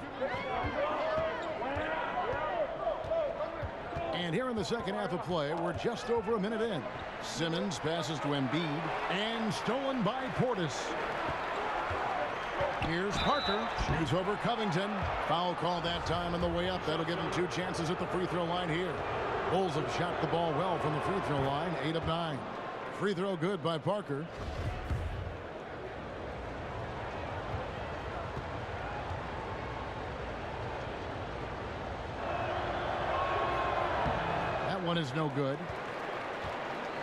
And here in the second half of play, we're just over a minute in. Simmons passes to Embiid, and stolen by Portis. Here's Parker. Shoots over Covington. Foul call that time on the way up. That'll give him 2 chances at the free throw line here. Bulls have shot the ball well from the free throw line. 8 of 9. Free throw good by Parker. That one is no good.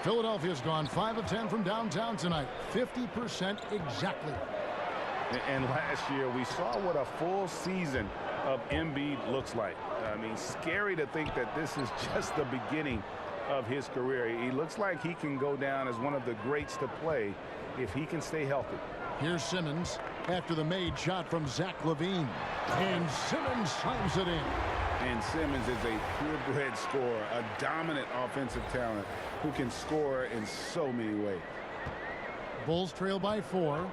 Philadelphia's gone 5 of 10 from downtown tonight. 50% exactly. And last year, we saw what a full season of Embiid looks like. I mean, scary to think that this is just the beginning of his career. He looks like he can go down as one of the greats to play if he can stay healthy. Here's Simmons after the made shot from Zach LaVine. And Simmons slams it in. And Simmons is a purebred scorer, a dominant offensive talent who can score in so many ways. Bulls trail by 4.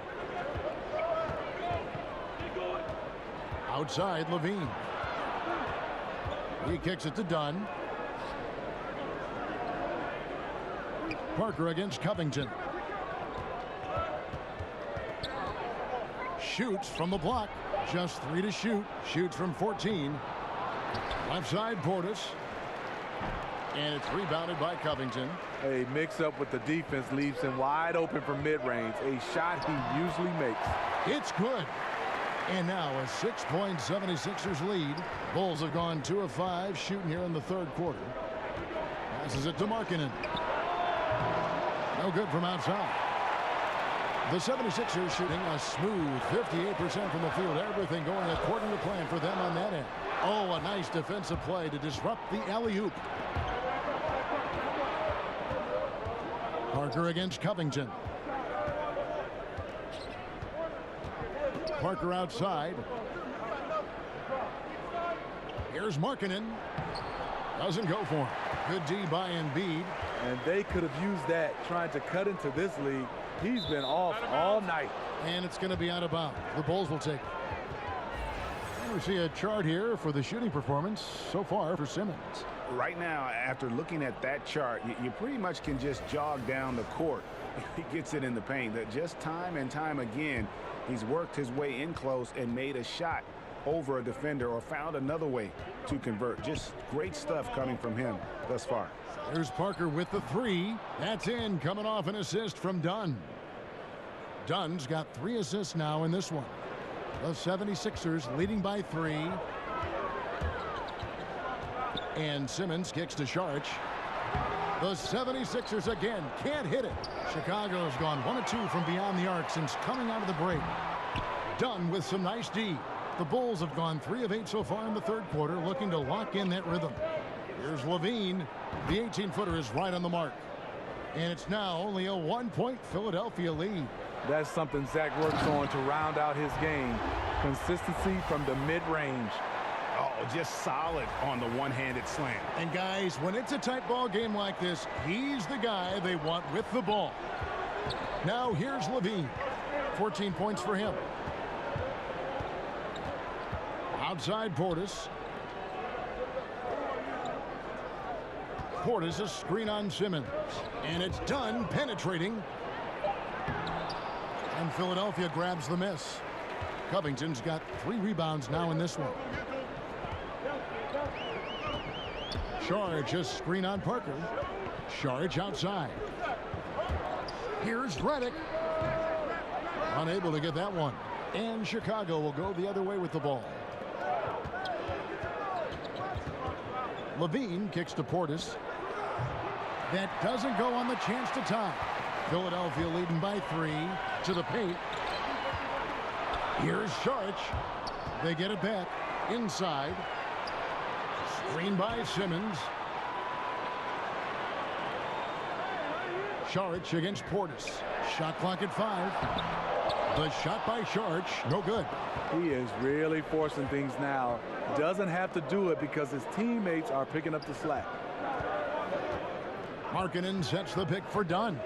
Outside, LaVine. He kicks it to Dunn. Parker against Covington. Shoots from the block. Just 3 to shoot. Shoots from 14. Left side, Portis. And it's rebounded by Covington. A mix-up with the defense leaves him wide open for mid-range, a shot he usually makes. It's good. And now a 6-point 76ers lead. Bulls have gone 2 of 5 shooting here in the third quarter. Passes it to Markkanen. No good from outside. The 76ers shooting a smooth 58% from the field. Everything going according to plan for them on that end. Oh, a nice defensive play to disrupt the alley-oop. Parker against Covington. Parker outside. Here's Markkanen. Doesn't go for him. Good D by Embiid. And they could have used that trying to cut into this league. He's been off all night. And it's going to be out of bounds. The Bulls will take it. And we see a chart here for the shooting performance so far for Simmons. Right now, after looking at that chart, you pretty much can just jog down the court. He gets it in the paint. That just time and time again, he's worked his way in close and made a shot over a defender or found another way to convert. Just great stuff coming from him thus far. Here's Parker with the 3. That's in, coming off an assist from Dunn. Dunn's got 3 assists now in this one. The 76ers leading by 3. And Simmons kicks to Sharch. The 76ers again can't hit it. Chicago's gone 1 of 2 from beyond the arc since coming out of the break. Dunn with some nice D. The Bulls have gone 3 of 8 so far in the third quarter, looking to lock in that rhythm. Here's Levine. The 18-footer is right on the mark. And it's now only a 1-point Philadelphia lead. That's something Zach works on to round out his game. Consistency from the mid-range. Oh, just solid on the one-handed slam. And guys, when it's a tight ball game like this, he's the guy they want with the ball. Now here's Levine. 14 points for him. Outside Portis. Portis, a screen on Simmons. And it's done, penetrating. And Philadelphia grabs the miss. Covington's got 3 rebounds now in this one. Sharch, a screen on Parker. Sharch outside. Here's Redick. Unable to get that one. And Chicago will go the other way with the ball. Levine kicks to Portis. That doesn't go on the chance to tie. Philadelphia leading by 3 to the paint. Here's Sharch. They get it back inside. Screen by Simmons. Sharch against Portis. Shot clock at 5. The shot by Sharch, no good. He is really forcing things now. Doesn't have to do it because his teammates are picking up the slack. Markkanen sets the pick for Dunn.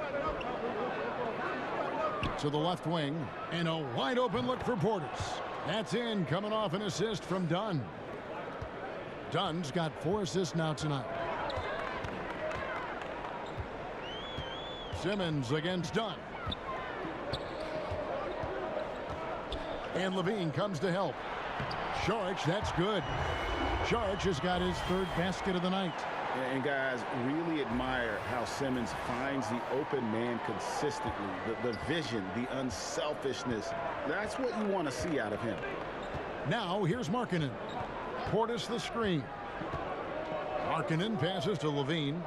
To the left wing, and a wide open look for Portis. That's in, coming off an assist from Dunn. Dunn's got 4 assists now tonight. Simmons against Dunn. And Levine comes to help. Sharch, that's good. Sharch has got his 3rd basket of the night. And guys, really admire how Simmons finds the open man consistently. The vision, the unselfishness. That's what you want to see out of him. Now here's Markkanen. Portis the screen. Markkanen passes to Levine.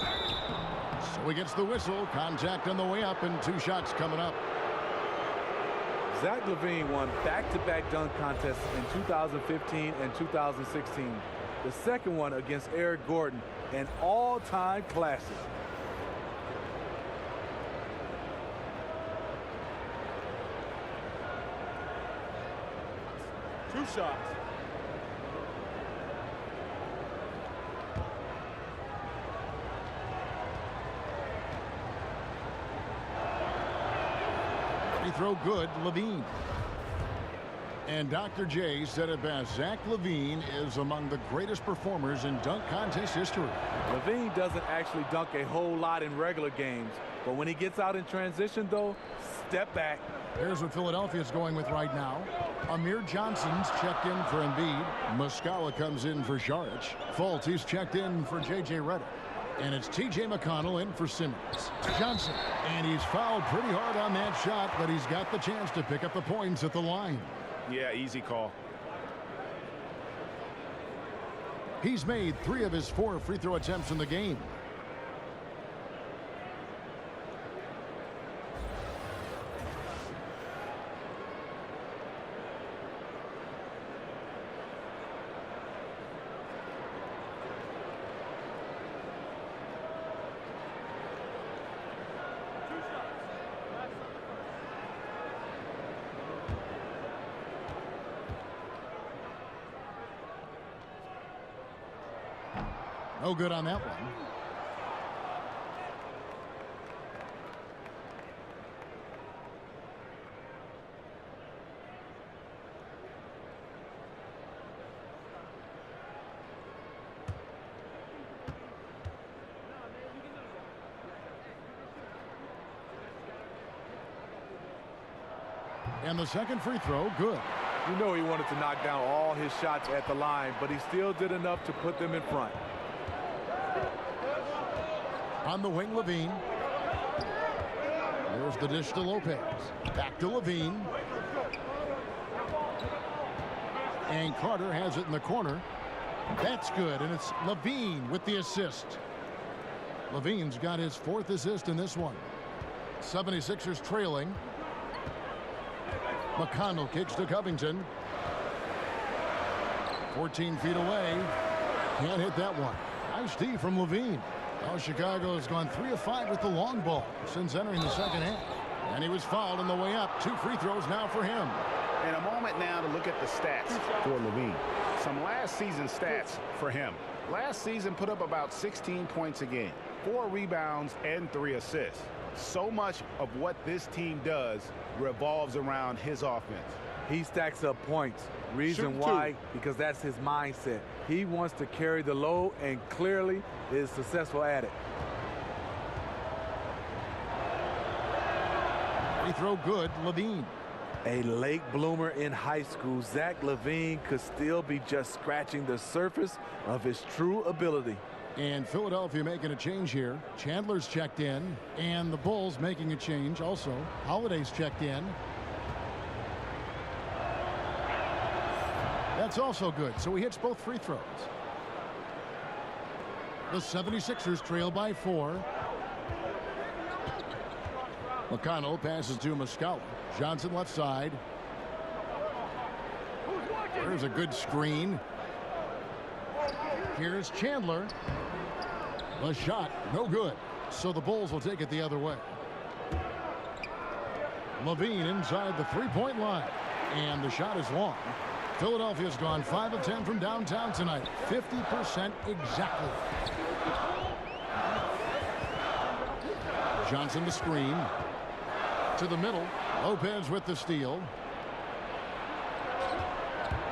So he gets the whistle. Contact on the way up and 2 shots coming up. Zach LaVine won back-to-back dunk contests in 2015 and 2016. The second one against Eric Gordon, an all-time classic. Two shots. Free throw good, Levine. And Dr. J said it best. Zach LaVine is among the greatest performers in dunk contest history. LaVine doesn't actually dunk a whole lot in regular games, but when he gets out in transition, though, step back. Here's what Philadelphia's going with right now. Amir Johnson's checked in for Embiid. Muscala comes in for Saric. Fultz, he's checked in for J.J. Redick. And it's T.J. McConnell in for Simmons. Johnson, and he's fouled pretty hard on that shot, but he's got the chance to pick up the points at the line. Yeah, easy call. He's made 3 of his 4 free throw attempts in the game. No good on that one. And the second free throw, good. You know he wanted to knock down all his shots at the line, but he still did enough to put them in front. On the wing, LaVine. There's the dish to Lopez. Back to LaVine. And Carter has it in the corner. That's good, and it's LaVine with the assist. LaVine's got his 4th assist in this one. 76ers trailing. McConnell kicks to Covington. 14 feet away. Can't hit that one. Nice D from LaVine. Now Chicago has gone 3 of 5 with the long ball since entering the second half. And he was fouled on the way up. 2 free throws now for him. And a moment now to look at the stats for LaVine. Some last season stats for him. Last season put up about 16 points a game, 4 rebounds, and 3 assists. So much of what this team does revolves around his offense. He stacks up points. Reason why? Because that's his mindset. He wants to carry the load and clearly is successful at it. Free throw good, LaVine. A late bloomer in high school, Zach LaVine could still be just scratching the surface of his true ability. And Philadelphia making a change here. Chandler's checked in, and the Bulls making a change also. Holiday's checked in. That's also good, so he hits both free throws. The 76ers trail by 4. McConnell passes to Muscala. Johnson left side. There's a good screen. Here's Chandler. The shot, no good. So the Bulls will take it the other way. LaVine inside the 3-point line. And the shot is long. Philadelphia's gone 5 of 10 from downtown tonight. 50% exactly. Johnson the screen. To the middle. Lopez with the steal.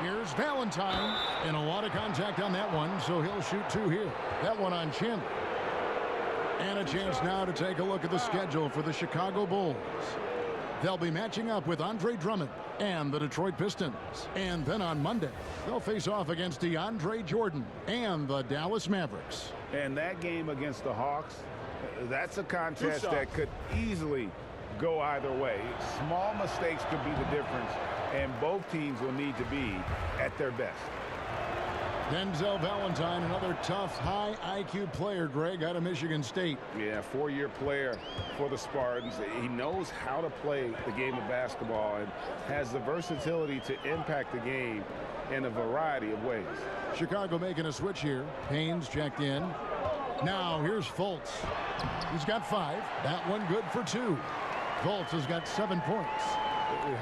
Here's Valentine. And a lot of contact on that one, so he'll shoot 2 here. That one on Chandler. And a chance now to take a look at the schedule for the Chicago Bulls. They'll be matching up with Andre Drummond and the Detroit Pistons. And then on Monday, they'll face off against DeAndre Jordan and the Dallas Mavericks. And that game against the Hawks, that's a contest that could easily go either way. Small mistakes could be the difference, and both teams will need to be at their best. Denzel Valentine, another tough, high IQ player, Greg, out of Michigan State. Yeah, 4-year player for the Spartans. He knows how to play the game of basketball and has the versatility to impact the game in a variety of ways. Chicago making a switch here. Haynes checked in. Now here's Fultz. He's got 5. That one good for 2. Fultz has got 7 points.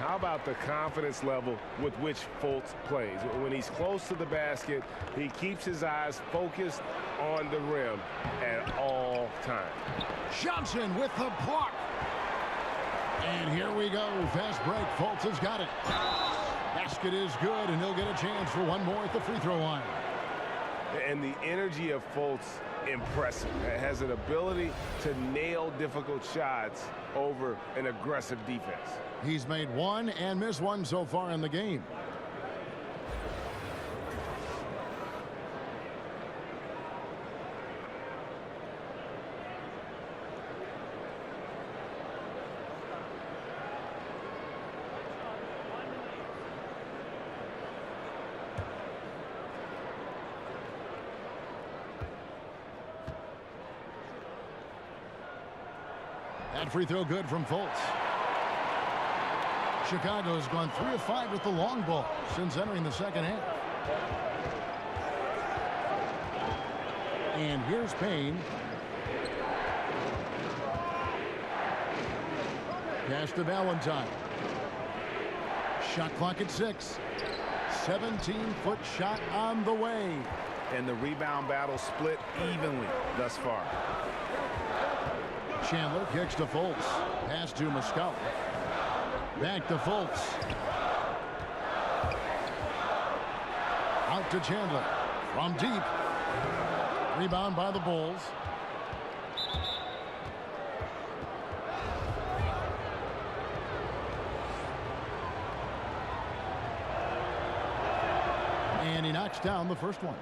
How about the confidence level with which Fultz plays? When he's close to the basket, he keeps his eyes focused on the rim at all times. Johnson with the block. And here we go. Fast break. Fultz has got it. Basket is good, and he'll get a chance for one more at the free throw line. And the energy of Fultz, impressive. It has an ability to nail difficult shots over an aggressive defense. He's made one and missed one so far in the game. That free throw good from Fultz. Chicago has gone 3 of 5 with the long ball since entering the second half. And here's Payne. Pass to Valentine. Shot clock at 6. 17-foot shot on the way. And the rebound battle split evenly thus far. Chandler kicks to Fultz. Pass to Muscala. Back to Fultz. Out to Chandler. From deep. Rebound by the Bulls. And he knocks down the first one.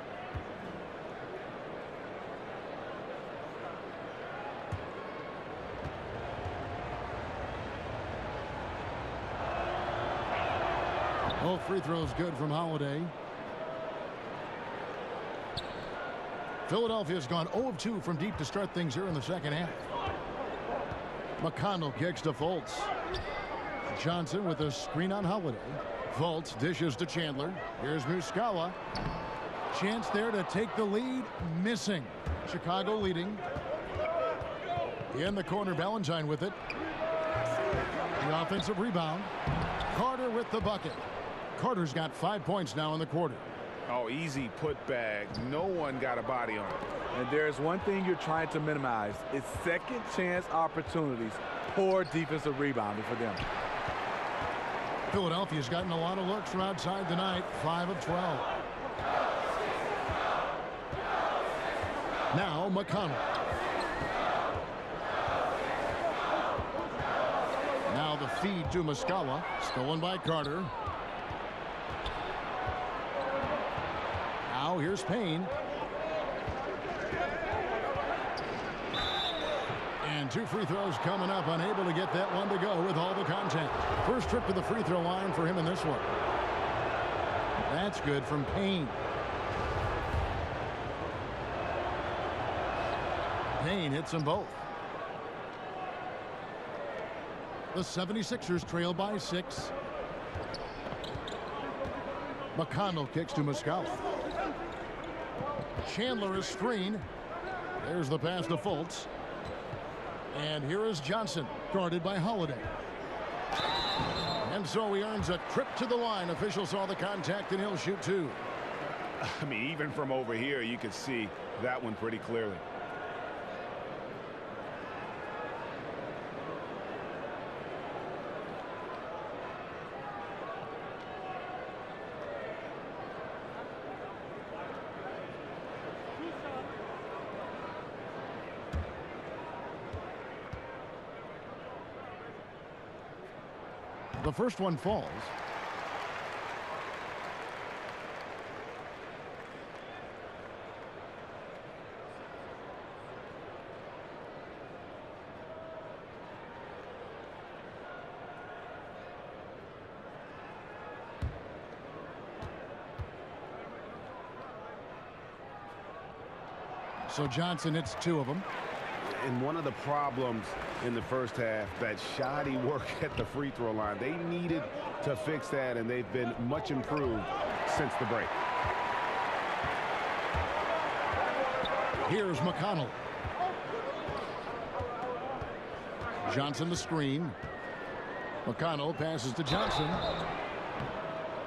Both free throws good from Holiday. Philadelphia's gone 0 of 2 from deep to start things here in the second half. McConnell kicks to Fultz. Johnson with a screen on Holiday. Fultz dishes to Chandler. Here's Muscala. Chance there to take the lead. Missing. Chicago leading. In the corner, Valentine with it. The offensive rebound. Carter with the bucket. Carter's got 5 points now in the quarter. Oh, easy putback. No one got a body on it. And there's one thing you're trying to minimize. It's second chance opportunities. Poor defensive rebounding for them. Philadelphia's gotten a lot of looks from outside tonight. 5 of 12. Now McConnell. Now the feed to Muscala. Stolen by Carter. Now here's Payne. And 2 free throws coming up. Unable to get that one to go with all the contact. First trip to the free throw line for him in this one. That's good from Payne. Payne hits them both. The 76ers trail by 6. McConnell kicks to Muscala. Chandler is screen. There's the pass to Fultz. And here is Johnson, guarded by Holiday. And so he earns a trip to the line. Officials saw the contact, and he'll shoot 2. I mean, even from over here, you can see that one pretty clearly. The first one falls. So Johnson hits 2 of them. And one of the problems in the first half, that shoddy work at the free throw line. They needed to fix that, and they've been much improved since the break. Here's McConnell. Johnson the screen. McConnell passes to Johnson.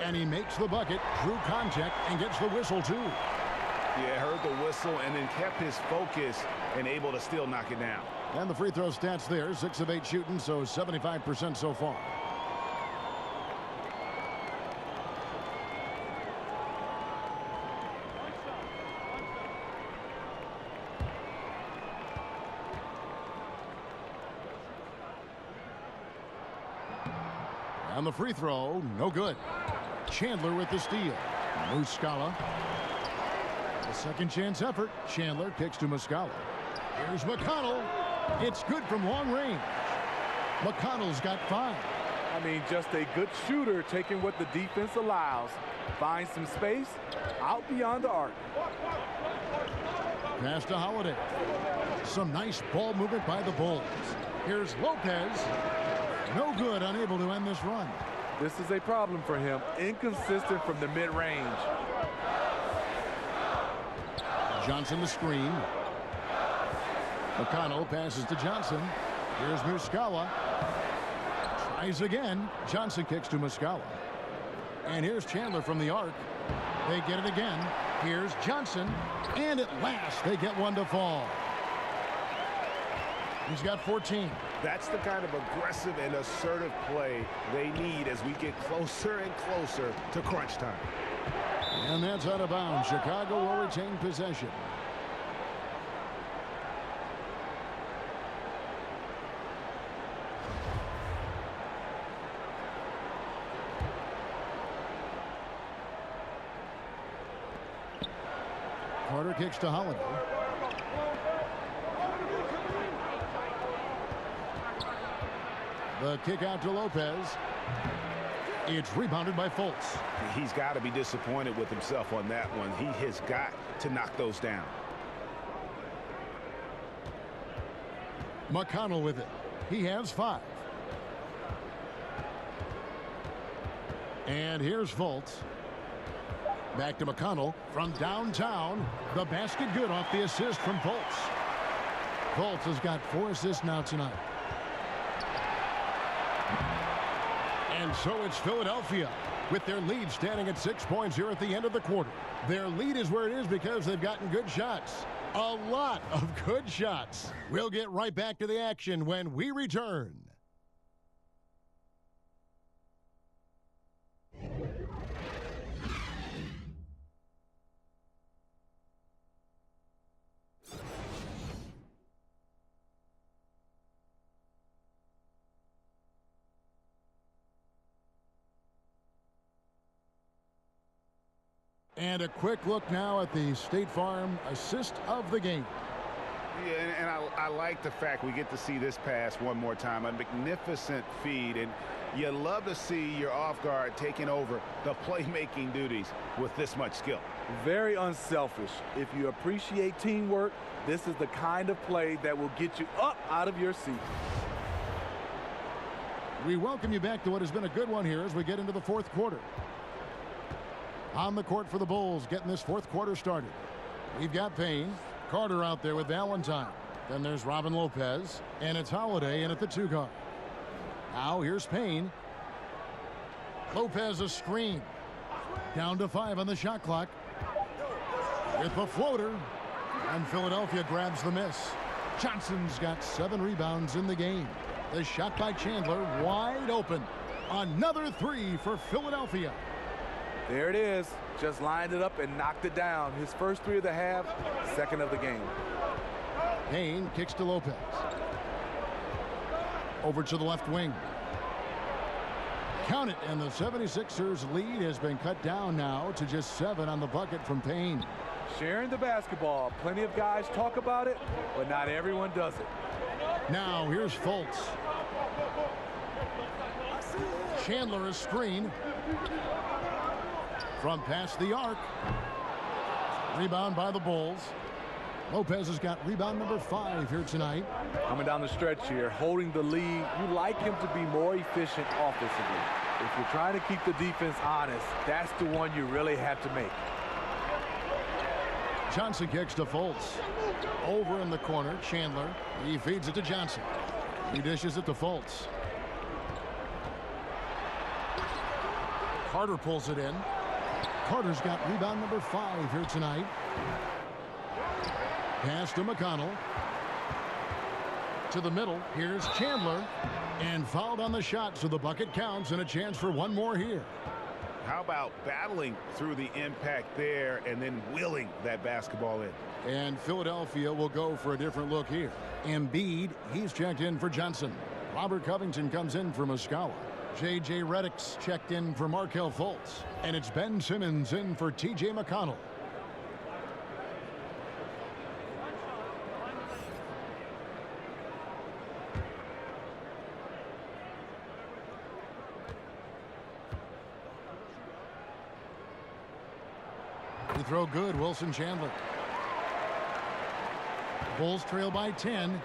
And he makes the bucket, drew contact, and gets the whistle too. Yeah, heard the whistle and then kept his focus and able to still knock it down. And the free throw stats there, 6 of 8 shooting, so 75% so far. On the free throw, no good. Chandler with the steal. Muscala. A second chance effort. Chandler kicks to Muscala. Here's McConnell. It's good from long range. McConnell's got 5. I mean, just a good shooter taking what the defense allows. Finds some space out beyond the arc. Pass to Holiday. Some nice ball movement by the Bulls. Here's Lopez. No good, unable to end this run. This is a problem for him. Inconsistent from the mid-range. Johnson the screen. McConnell passes to Johnson. Here's Muscala. Tries again. Johnson kicks to Muscala. And here's Chandler from the arc. They get it again. Here's Johnson. And at last, they get one to fall. He's got 14. That's the kind of aggressive and assertive play they need as we get closer and closer to crunch time. And that's out of bounds. Chicago will retain possession. Carter kicks to Holiday. The kick out to Lopez. It's rebounded by Fultz. He's got to be disappointed with himself on that one. He has got to knock those down. McConnell with it. He has 5. And here's Fultz. Back to McConnell from downtown. The basket good off the assist from Fultz. Fultz has got 4 assists now tonight. And so it's Philadelphia with their lead standing at 6 points here at the end of the quarter. Their lead is where it is because they've gotten good shots. A lot of good shots. We'll get right back to the action when we return. And a quick look now at the State Farm assist of the game. Yeah, and I like the fact we get to see this pass one more time. A magnificent feed, and you love to see your off guard taking over the playmaking duties with this much skill. Very unselfish. If you appreciate teamwork, this is the kind of play that will get you up out of your seat. We welcome you back to what has been a good one here as we get into the fourth quarter. On the court for the Bulls, getting this fourth quarter started. We've got Payne, Carter out there with Valentine. Then there's Robin Lopez, and it's Holiday in at the 2 guard. Now here's Payne. Lopez a screen. Down to 5 on the shot clock. With the floater, and Philadelphia grabs the miss. Johnson's got 7 rebounds in the game. The shot by Chandler wide open. Another 3 for Philadelphia. There it is. Just lined it up and knocked it down. His first 3 of the half, second of the game. Payne kicks to Lopez. Over to the left wing. Count it, and the 76ers lead has been cut down now to just 7 on the bucket from Payne. Sharing the basketball. Plenty of guys talk about it, but not everyone does it. Now here's Fultz. Chandler is screen. From past the arc. Rebound by the Bulls. Lopez has got rebound number 5 here tonight. Coming down the stretch here, holding the lead. You like him to be more efficient offensively. If you're trying to keep the defense honest, that's the one you really have to make. Johnson kicks to Fultz. Over in the corner, Chandler. He feeds it to Johnson. He dishes it to Fultz. Carter pulls it in. Carter's got rebound number 5 here tonight. Pass to McConnell. To the middle. Here's Chandler. And fouled on the shot, so the bucket counts and a chance for one more here. How about battling through the impact there and then willing that basketball in? And Philadelphia will go for a different look here. Embiid, he's checked in for Johnson. Robert Covington comes in for Muscala. J.J. Redick's checked in for Markelle Fultz. And it's Ben Simmons in for T.J. McConnell. We throw good, Wilson Chandler. Bulls trail by 10.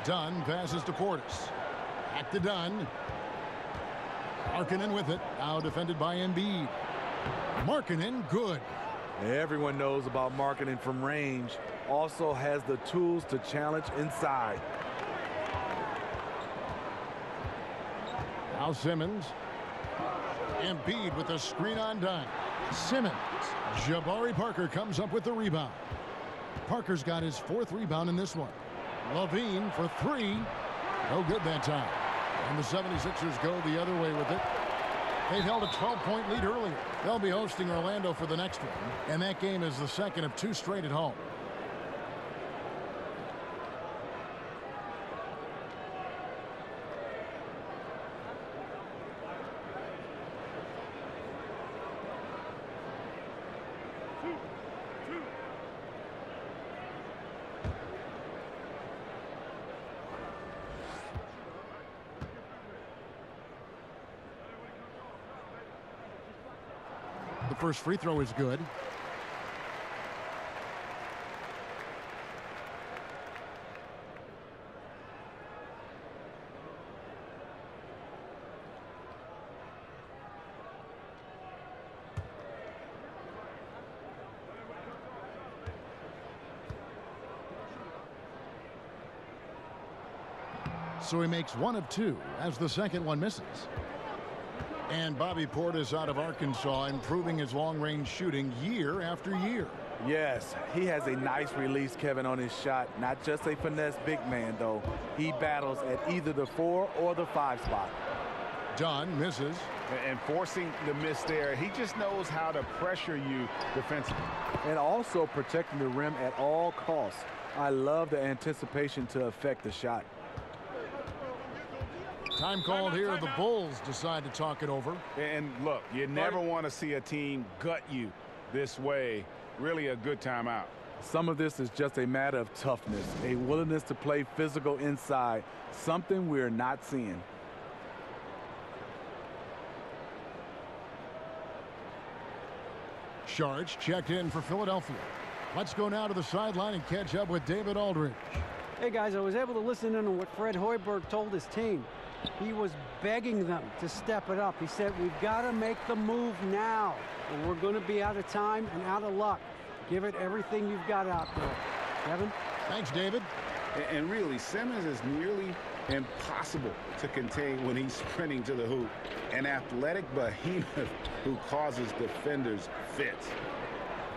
Dunn passes to Portis. Back to Dunn. Markkanen with it. Now defended by Embiid. Markkanen, good. Everyone knows about Markkanen from range. Also has the tools to challenge inside. Now Simmons. Embiid with the screen on Dunn. Simmons. Jabari Parker comes up with the rebound. Parker's got his 4th rebound in this one. Levine for 3. No good that time. And the 76ers go the other way with it. They've held a 12-point lead earlier. They'll be hosting Orlando for the next one. And that game is the second of 2 straight at home. The first free throw is good. So he makes 1 of 2 as the second one misses. And Bobby Portis out of Arkansas, improving his long-range shooting year after year. Yes, he has a nice release, Kevin, on his shot. Not just a finesse big man, though. He battles at either the 4 or the 5 spot. Dunn misses. And forcing the miss there, he just knows how to pressure you defensively. And also protecting the rim at all costs. I love the anticipation to affect the shot. Time called here. The Bulls decide to talk it over. And look, you never want to see a team gut you this way. Really a good timeout. Some of this is just a matter of toughness, a willingness to play physical inside, something we're not seeing. Sharge checked in for Philadelphia. Let's go now to the sideline and catch up with David Aldridge. Hey, guys, I was able to listen in on what Fred Hoiberg told his team. He was begging them to step it up. He said, we've got to make the move now, or we're going to be out of time and out of luck. Give it everything you've got out there. Kevin? Thanks, David. And really, Simmons is nearly impossible to contain when he's sprinting to the hoop. An athletic behemoth who causes defenders fits.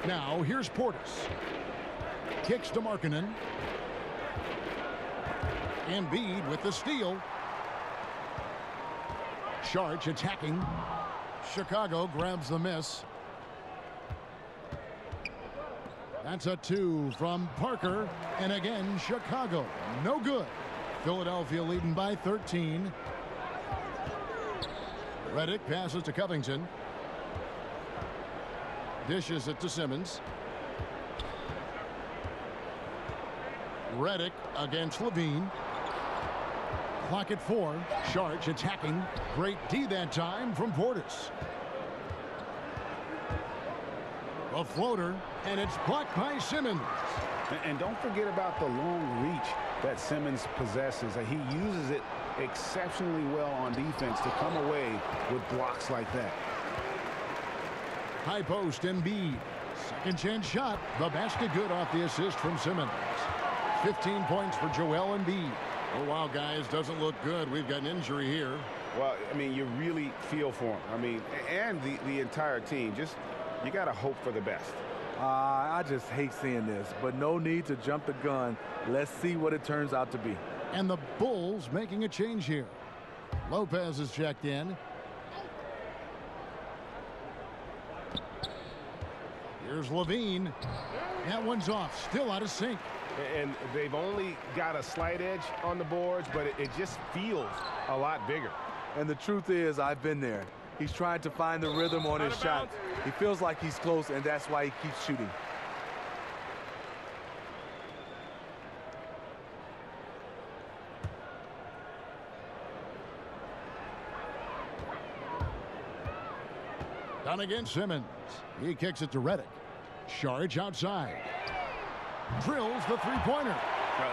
Now, here's Portis. Kicks to Markkanen. Embiid with the steal. Sharge attacking. Chicago grabs the miss. That's a 2 from Parker. And again, Chicago. No good. Philadelphia leading by 13. Redick passes to Covington. Dishes it to Simmons. Redick against Levine. Clock at 4. Sharge attacking. Great D that time from Portis. A floater, and it's blocked by Simmons. And don't forget about the long reach that Simmons possesses. He uses it exceptionally well on defense to come away with blocks like that. High post, Embiid. Second chance shot. The basket good off the assist from Simmons. 15 points for Joel Embiid. Oh, wow, guys, doesn't look good. We've got an injury here. Well, I mean, you really feel for him. I mean, and the entire team. Just, you got to hope for the best. I just hate seeing this, but no need to jump the gun. Let's see what it turns out to be. And the Bulls making a change here. Lopez is checked in. Here's Levine. That one's off. Still out of sync. And they've only got a slight edge on the boards, but it just feels a lot bigger. And the truth is, I've been there. He's trying to find the rhythm on his shot. He feels like he's close, and that's why he keeps shooting. Down against Simmons. He kicks it to Redick. Saric outside. Drills the three-pointer.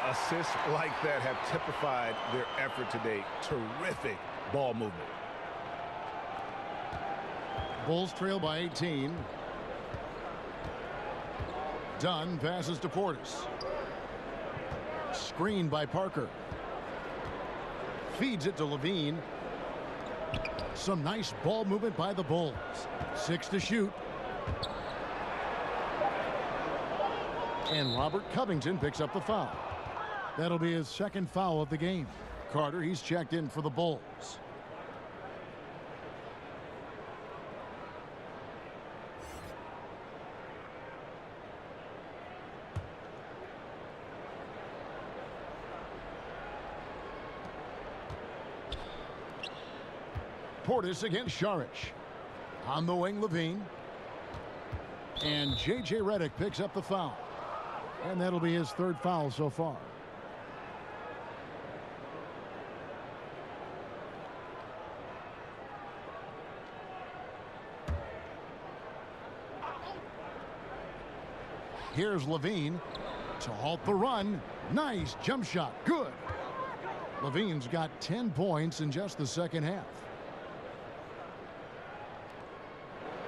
Assists like that have typified their effort today. Terrific ball movement. Bulls trail by 18. Dunn passes to Portis. Screened by Parker. Feeds it to Levine. Some nice ball movement by the Bulls. 6 to shoot. And Robert Covington picks up the foul. That'll be his second foul of the game. Carter, he's checked in for the Bulls. Portis against Saric. On the wing, Levine. And J.J. Redick picks up the foul. And that'll be his third foul so far. Here's Levine to halt the run. Nice jump shot. Good. Levine's got 10 points in just the second half.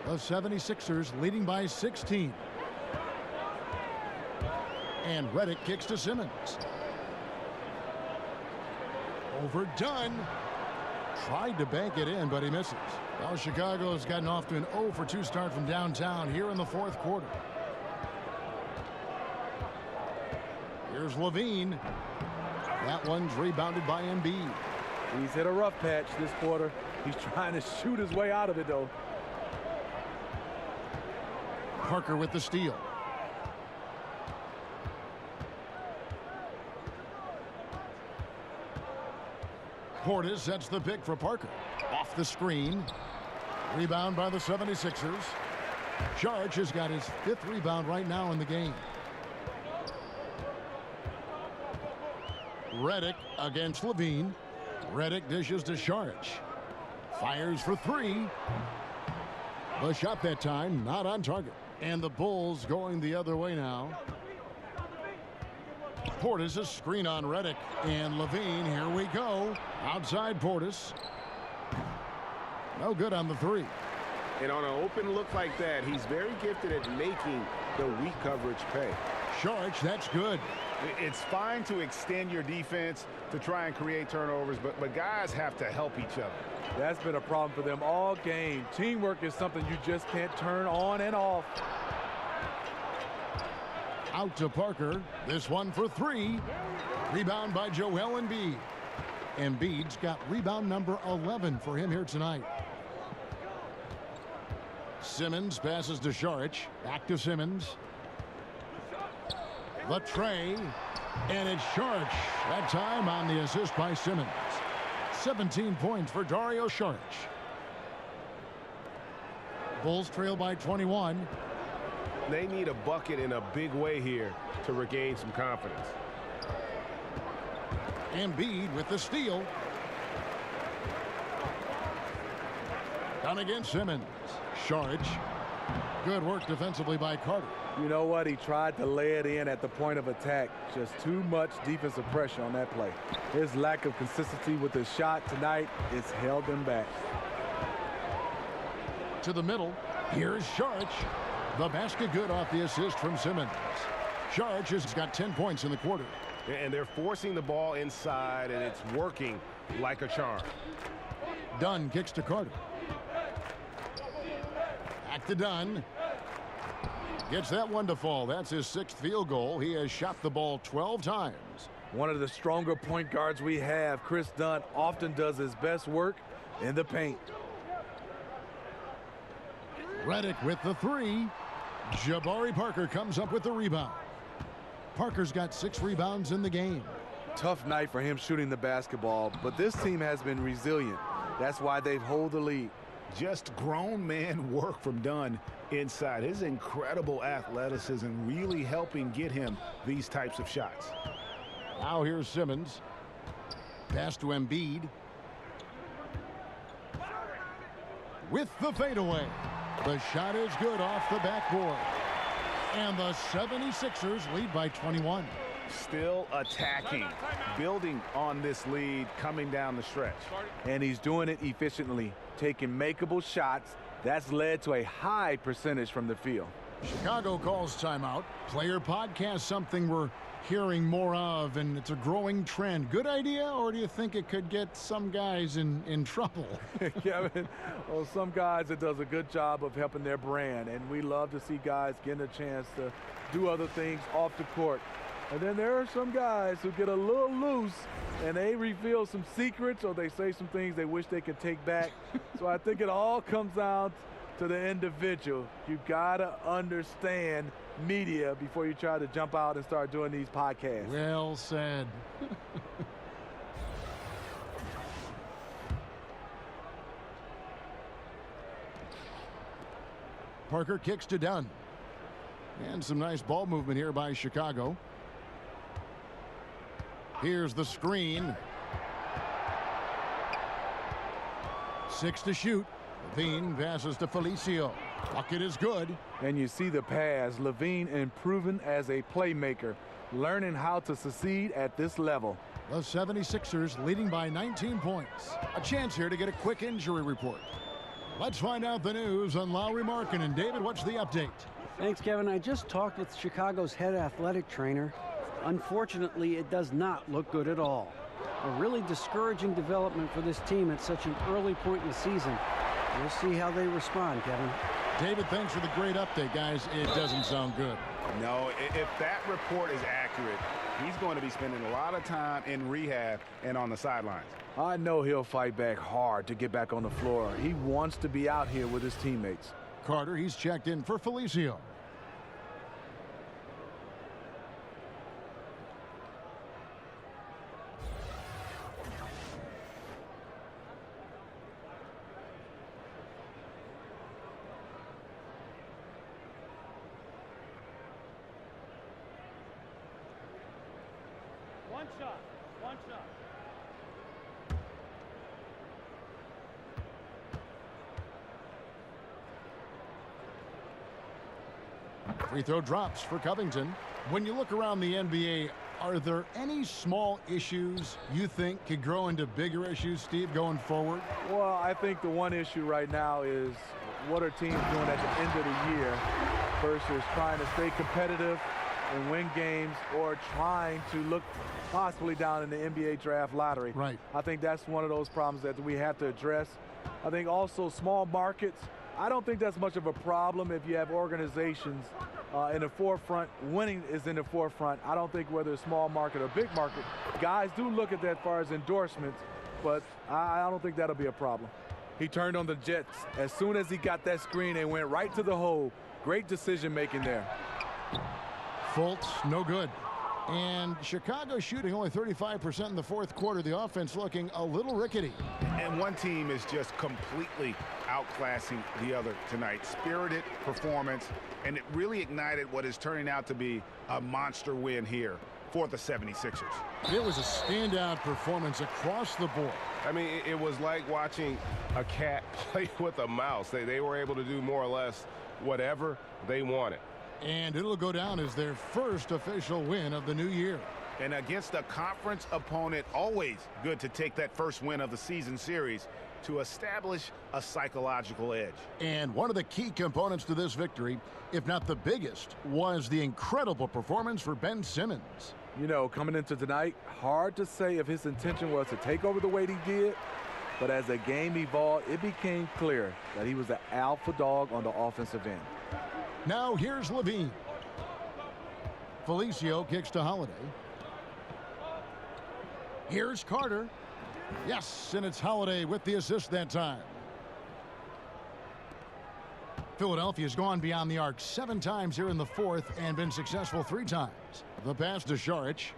The 76ers leading by 16. And Redick kicks to Simmons. Overdone. Tried to bank it in, but he misses. Well, Chicago's gotten off to an 0 for 2 start from downtown here in the fourth quarter. Here's Levine. That one's rebounded by Embiid. He's hit a rough patch this quarter. He's trying to shoot his way out of it, though. Parker with the steal. Portis sets the pick for Parker. Off the screen. Rebound by the 76ers. Saric has got his 5th rebound right now in the game. Redick against Levine. Redick dishes to Saric. Fires for 3. The shot that time not on target. And the Bulls going the other way now. Portis a screen on Redick. And Levine, here we go. Outside Portis. No good on the 3. And on an open look like that, he's very gifted at making the weak coverage pay. Saric, that's good. It's fine to extend your defense to try and create turnovers, but guys have to help each other. That's been a problem for them all game. Teamwork is something you just can't turn on and off. Out to Parker. This one for 3. Rebound by Joel Embiid. Embiid's got rebound number 11 for him here tonight. Simmons passes to Saric. Back to Simmons. The tray. And it's Saric. That time on the assist by Simmons. 17 points for Dario Saric. Bulls trail by 21. They need a bucket in a big way here to regain some confidence. Embiid with the steal. Down against Simmons. Saric. Good work defensively by Carter. You know what? He tried to lay it in at the point of attack. Just too much defensive pressure on that play. His lack of consistency with the shot tonight has held him back. To the middle. Here's Saric. The basket good off the assist from Simmons. Saric has got 10 points in the quarter. And they're forcing the ball inside, and it's working like a charm. Dunn kicks to Carter. Back to Dunn. Gets that one to fall. That's his 6th field goal. He has shot the ball 12 times. One of the stronger point guards we have, Chris Dunn, often does his best work in the paint. Redick with the 3. Jabari Parker comes up with the rebound. Parker's got 6 rebounds in the game. Tough night for him shooting the basketball, but this team has been resilient. That's why they've held the lead. Just grown man work from Dunn inside. His incredible athleticism really helping get him these types of shots. Now here's Simmons. Pass to Embiid. With the fadeaway. The shot is good off the backboard. And the 76ers lead by 21. Still attacking, building on this lead coming down the stretch. And he's doing it efficiently, taking makeable shots. That's led to a high percentage from the field. Chicago calls timeout. Player podcast, something we're hearing more of, and it's a growing trend. Good idea, or do you think it could get some guys in trouble? Kevin, well, some guys, it does a good job of helping their brand, and we love to see guys getting a chance to do other things off the court. And then there are some guys who get a little loose and they reveal some secrets or they say some things they wish they could take back. So I think it all comes down to the individual. You gotta understand media before you try to jump out and start doing these podcasts. Well said. Parker kicks to Dunn. And some nice ball movement here by Chicago. Here's the screen. 6 to shoot. Levine passes to Felicio. Bucket is good. And you see the pass. Levine improving as a playmaker, learning how to succeed at this level. The 76ers leading by 19 points. A chance here to get a quick injury report. Let's find out the news on Lauri Markkanen. David, what's the update? Thanks, Kevin. I just talked with Chicago's head athletic trainer. Unfortunately, it does not look good at all. A really discouraging development for this team at such an early point in the season. We'll see how they respond, Kevin. David, thanks for the great update, guys. It doesn't sound good. No, if that report is accurate, he's going to be spending a lot of time in rehab and on the sidelines. I know he'll fight back hard to get back on the floor. He wants to be out here with his teammates. Carter, he's checked in for Felicio. One shot. Free throw drops for Covington. When you look around the NBA, are there any small issues you think could grow into bigger issues, Steve, going forward? Well, I think the one issue right now is what are teams doing at the end of the year versus trying to stay competitive and win games or trying to look possibly down in the NBA draft lottery. Right. I think that's one of those problems that we have to address. I think also small markets, I don't think that's much of a problem if you have organizations in the forefront. Winning is in the forefront. I don't think whether it's small market or big market, guys do look at that as far as endorsements, but I don't think that'll be a problem. He turned on the Jets. As soon as he got that screen, they went right to the hole. Great decision making there. Fultz, no good. And Chicago shooting only 35% in the fourth quarter. The offense looking a little rickety. And one team is just completely outclassing the other tonight. Spirited performance, and it really ignited what is turning out to be a monster win here for the 76ers. It was a standout performance across the board. I mean, it was like watching a cat play with a mouse. They were able to do more or less whatever they wanted. And it'll go down as their first official win of the new year. And against a conference opponent, always good to take that first win of the season series to establish a psychological edge. And one of the key components to this victory, if not the biggest, was the incredible performance for Ben Simmons. You know, coming into tonight, hard to say if his intention was to take over the way he did, but as the game evolved, it became clear that he was the alpha dog on the offensive end. Now here's Levine. Felicio kicks to Holiday. Here's Carter. Yes, and it's Holiday with the assist that time. Philadelphia's gone beyond the arc 7 times here in the fourth and been successful 3 times. The pass to Šarić.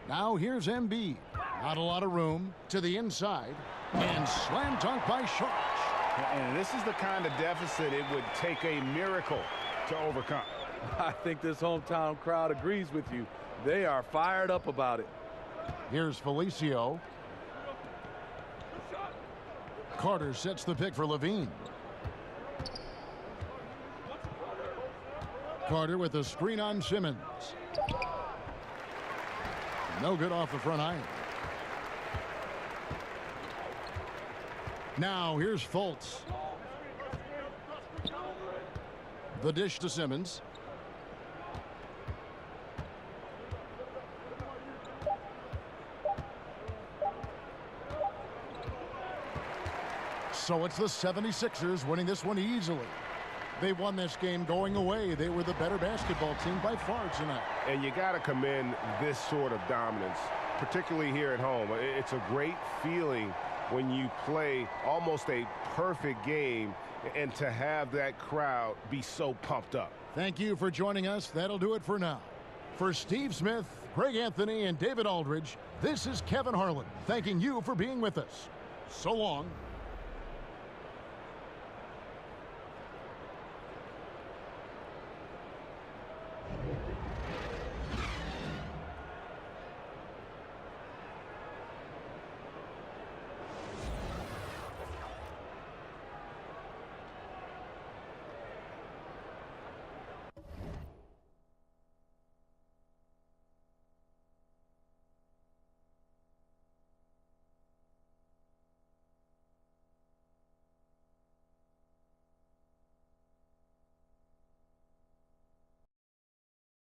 Now here's Embiid. Not a lot of room to the inside. And slam dunk by Šarić. And this is the kind of deficit it would take a miracle to overcome. I think this hometown crowd agrees with you. They are fired up about it. Here's Felicio. Carter sets the pick for Levine. Carter with a screen on Simmons. No good off the front iron. Now here's Fultz. The dish to Simmons. So it's the 76ers winning this one easily. They won this game going away. They were the better basketball team by far tonight. And you got to commend this sort of dominance, particularly here at home. It's a great feeling when you play almost a perfect game and to have that crowd be so pumped up. Thank you for joining us. That'll do it for now. For Steve Smith, Greg Anthony, and David Aldridge, this is Kevin Harlan thanking you for being with us. So long.